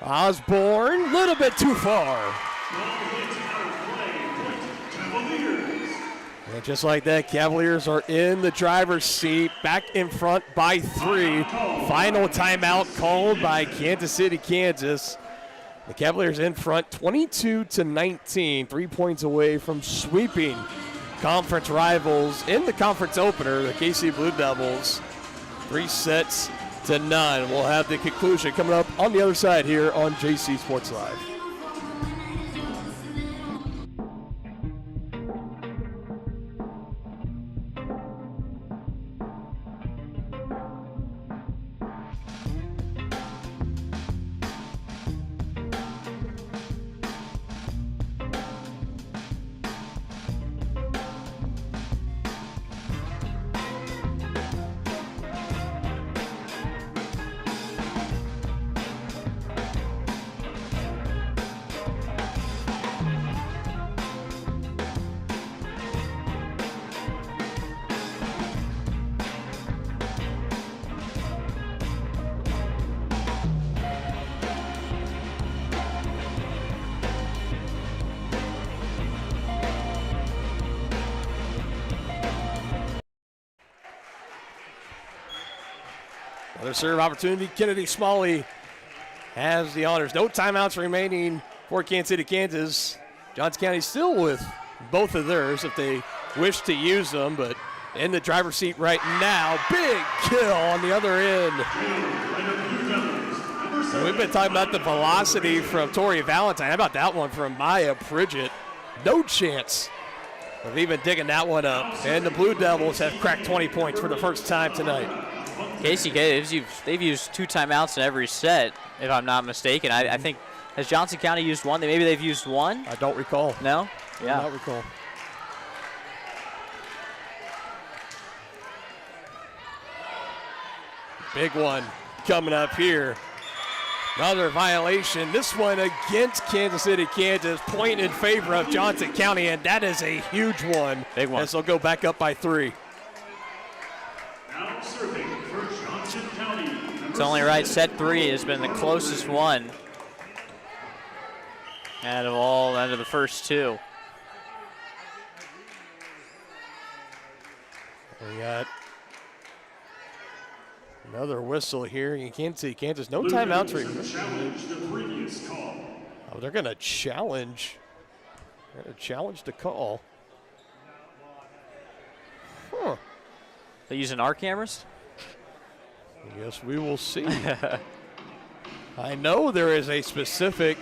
Osborne, a little bit too far. And just like that, Cavaliers are in the driver's seat, back in front by 3. Final timeout called by Kansas City, Kansas. The Cavaliers in front 22-19, 3 points away from sweeping conference rivals in the conference opener, the KC Blue Devils, 3-0. We'll have the conclusion coming up on the other side here on JC Sports Live. Another serve opportunity. Kennedy Smalley has the honors. No timeouts remaining for Kansas City, Kansas. Johnson County still with both of theirs if they wish to use them, but in the driver's seat right now. Big kill on the other end. And we've been talking about the velocity from Tori Valentine. How about that one from Maya Pridgett? No chance of even digging that one up. And the Blue Devils have cracked 20 points for the first time tonight. KC, they've used 2 timeouts in every set, if I'm not mistaken. I think, has Johnson County used one? Maybe they've used one? I don't recall. No? Yeah. I don't recall. Big one coming up here. Another violation. This one against Kansas City, Kansas. Point in favor of Johnson County, and that is a huge one. Big one. As they'll go back up by 3. Now serving for Johnson County. It's only right. Set 3 has been the closest one out of the first 2. We got another whistle here. You can't see Kansas. No timeouts. Challenge the previous call. Oh, they're going to challenge. They're going to challenge the call. Huh. They using our cameras? Yes, we will see. I know there is a specific,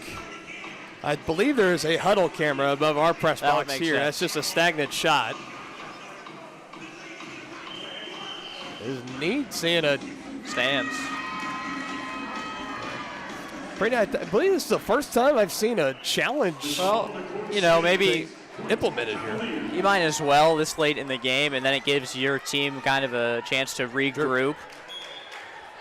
I believe there is a huddle camera above our press box here. Sense. That's just a stagnant shot. Is neat seeing a stands. Brady, I believe this is the first time I've seen a challenge. Well, you know, maybe implemented here. You might as well this late in the game, and then it gives your team kind of a chance to regroup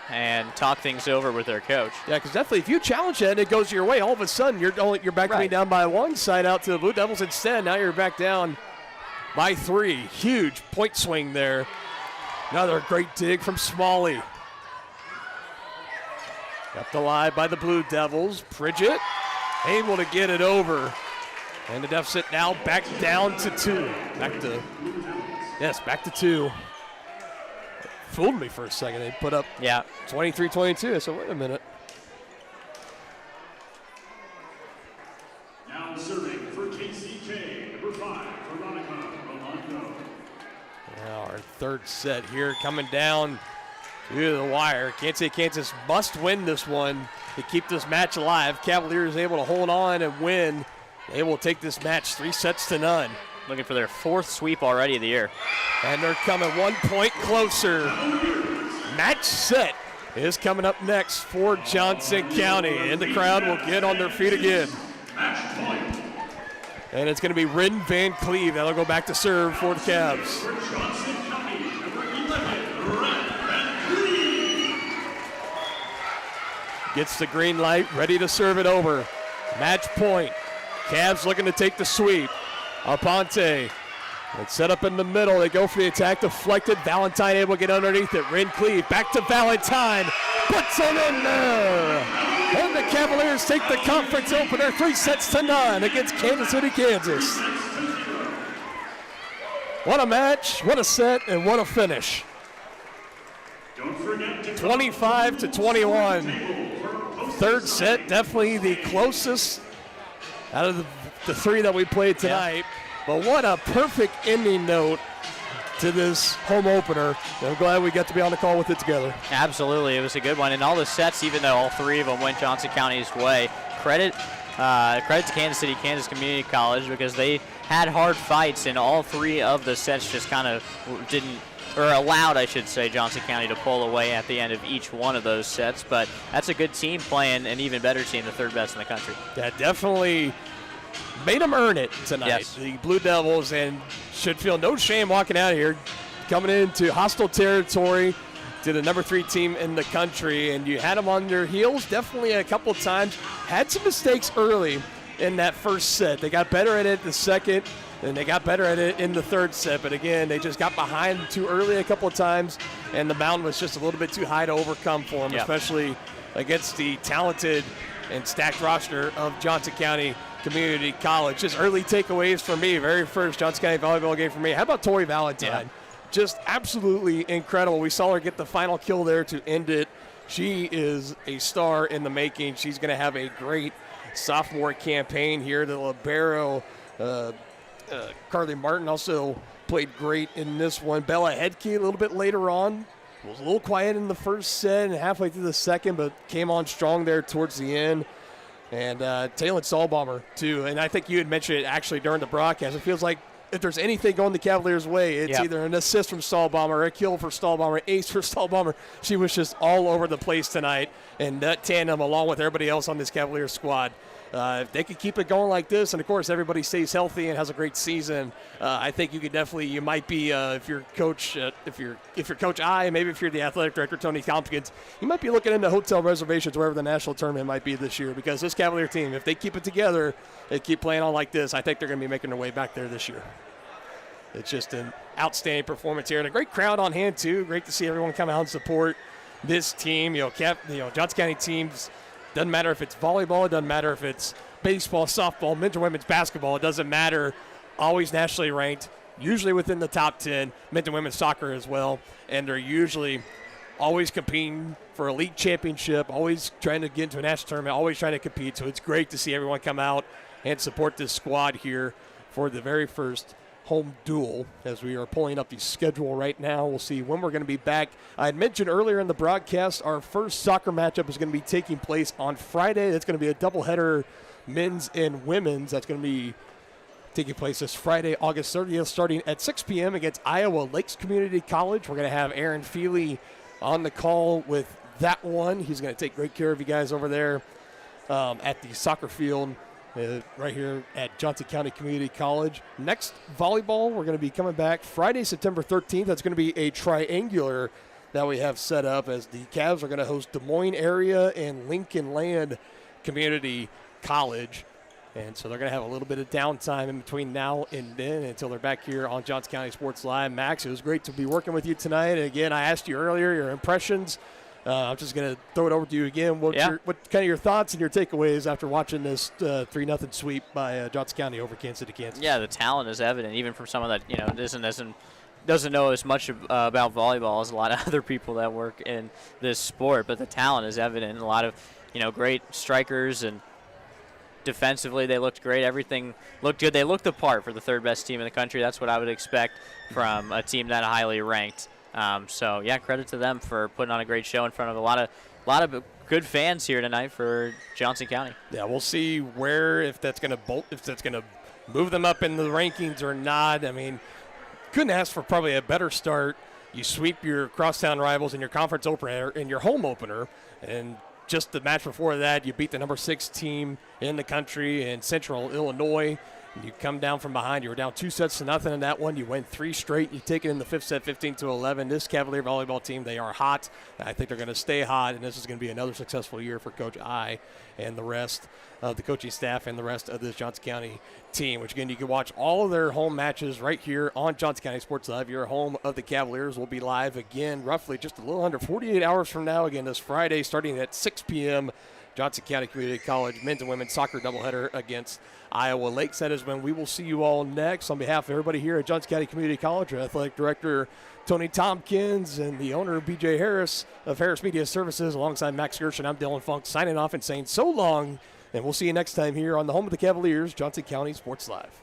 and talk things over with their coach. Yeah, because definitely if you challenge it and it goes your way, all of a sudden you're back to being down by 1 side out to the Blue Devils instead. Now you're back down by 3. Huge point swing there. Another great dig from Smalley. Kept alive by the Blue Devils. Pridgett able to get it over. And the deficit now back down to 2. Back to 2. Fooled me for a second. They put up 23-22. So wait a minute. Now serving for KCK, number 5, Veronica Rolando. Now our third set here coming down to the wire. Kansas must win this one to keep this match alive. Cavaliers able to hold on and win. They will take this match 3-0. Looking for their 4th sweep already of the year. And they're coming 1 point closer. Match set is coming up next for Johnson County. And the crowd will get on their feet again. Match point. And it's going to be Ridden Van Cleve that'll go back to serve for the Cavs. For Johnson County, number 11, Red Van Cleve. Gets the green light, ready to serve it over. Match point. Cavs looking to take the sweep. Aponte It's set up in the middle. They go for the attack, deflected. Valentine able to get underneath it. Rin Cleve back to Valentine. Puts it in there. And the Cavaliers take the conference opener 3-9 against Kansas City, Kansas. What a match, what a set, and what a finish. 25-21. Third set, definitely the closest out of the three that we played tonight. Yeah. But what a perfect ending note to this home opener. I'm glad we got to be on the call with it together. Absolutely, it was a good one. And all the sets, even though all three of them went Johnson County's way, credit to Kansas City, Kansas Community College, because they had hard fights, and all three of the sets just kind of didn't, or allowed, I should say, Johnson County to pull away at the end of each one of those sets. But that's a good team playing an even better team, the third best in the country. Yeah, definitely made them earn it tonight. Yes. The Blue Devils, and should feel no shame walking out of here, coming into hostile territory to the number 3 team in the country, and you had them on their heels definitely a couple of times. Had some mistakes early in that first set. They got better at it the second, and they got better at it in the third set. But again, they just got behind too early a couple of times, and the mountain was just a little bit too high to overcome for them, especially against the talented and stacked roster of Johnson County Community College. Just early takeaways for me. Very first Johnson County volleyball game for me. How about Tori Valentine? Yeah. Just absolutely incredible. We saw her get the final kill there to end it. She is a star in the making. She's going to have a great sophomore campaign here. The libero, Carly Martin, also played great in this one. Bella Hedke a little bit later on. Was a little quiet in the first set and halfway through the second, but came on strong there towards the end. And Taylor Stallbomber, too. And I think you had mentioned it actually during the broadcast. It feels like if there's anything going the Cavaliers' way, it's either an assist from Stallbomber, a kill for Stallbomber, ace for Stallbomber. She was just all over the place tonight. And that tandem, along with everybody else on this Cavaliers squad, if they could keep it going like this, and of course everybody stays healthy and has a great season, I think you could definitely, you might be, if you're Coach I, maybe if you're the athletic director, Tony Tompkins, you might be looking into hotel reservations wherever the national tournament might be this year, because this Cavalier team, if they keep it together, they keep playing on like this, I think they're going to be making their way back there this year. It's just an outstanding performance here, and a great crowd on hand too. Great to see everyone come out and support this team. Johnson County teams. Doesn't matter if it's volleyball. It doesn't matter if it's baseball, softball, men's or women's basketball. It doesn't matter. Always nationally ranked, usually within the top 10. Men's and women's soccer as well. And they're usually always competing for a league championship, always trying to get into a national tournament, always trying to compete. So it's great to see everyone come out and support this squad here for the very first home duel. As we are pulling up the schedule right now, we'll see when we're going to be back. I had mentioned earlier in the broadcast our first soccer matchup is going to be taking place on Friday. That's going to be a doubleheader, men's and women's. That's going to be taking place this Friday, August 30th, starting at 6 p.m. against Iowa Lakes Community College. We're going to have Aaron Feely on the call with that one. He's going to take great care of you guys over there at the soccer field right here at Johnson County Community College. Next, volleyball, we're going to be coming back Friday, September 13th. That's going to be a triangular that we have set up, as the Cavs are going to host Des Moines area and Lincoln Land Community College. And so they're going to have a little bit of downtime in between now and then until they're back here on Johnson County Sports Live. Max, it was great to be working with you tonight. And again, I asked you earlier your impressions. I'm just going to throw it over to you again. What kind of your thoughts and your takeaways after watching this 3-0 sweep by Johnson County over Kansas City, Kansas? Yeah, the talent is evident, even from someone that doesn't know as much about volleyball as a lot of other people that work in this sport. But the talent is evident. A lot of great strikers, and defensively they looked great. Everything looked good. They looked the part for the third best team in the country. That's what I would expect from a team that highly ranked. So yeah, credit to them for putting on a great show in front of a lot of good fans here tonight for Johnson County. Yeah, we'll see if that's going to move them up in the rankings or not. I mean, couldn't ask for probably a better start. You sweep your crosstown rivals in your conference opener, in your home opener, and just the match before that, you beat the number 6 team in the country in Central Illinois. You come down from behind. You were down 2-0 in that one. You win 3 straight. You take it in the 5th set, 15-11. This Cavalier volleyball team, they are hot. I think they're going to stay hot, and this is going to be another successful year for Coach I and the rest of the coaching staff and the rest of this Johnson County team, which, again, you can watch all of their home matches right here on Johnson County Sports Live. Your home of the Cavaliers will be live again roughly just a little under 48 hours from now, again, this Friday starting at 6 p.m., Johnson County Community College men's and women's soccer doubleheader against Iowa Lakeside is when we will see you all next. On behalf of everybody here at Johnson County Community College, our athletic director Tony Tompkins and the owner BJ Harris of Harris Media Services, alongside Max Gershon, I'm Dylan Funk signing off and saying so long, and we'll see you next time here on the home of the Cavaliers, Johnson County Sports Live.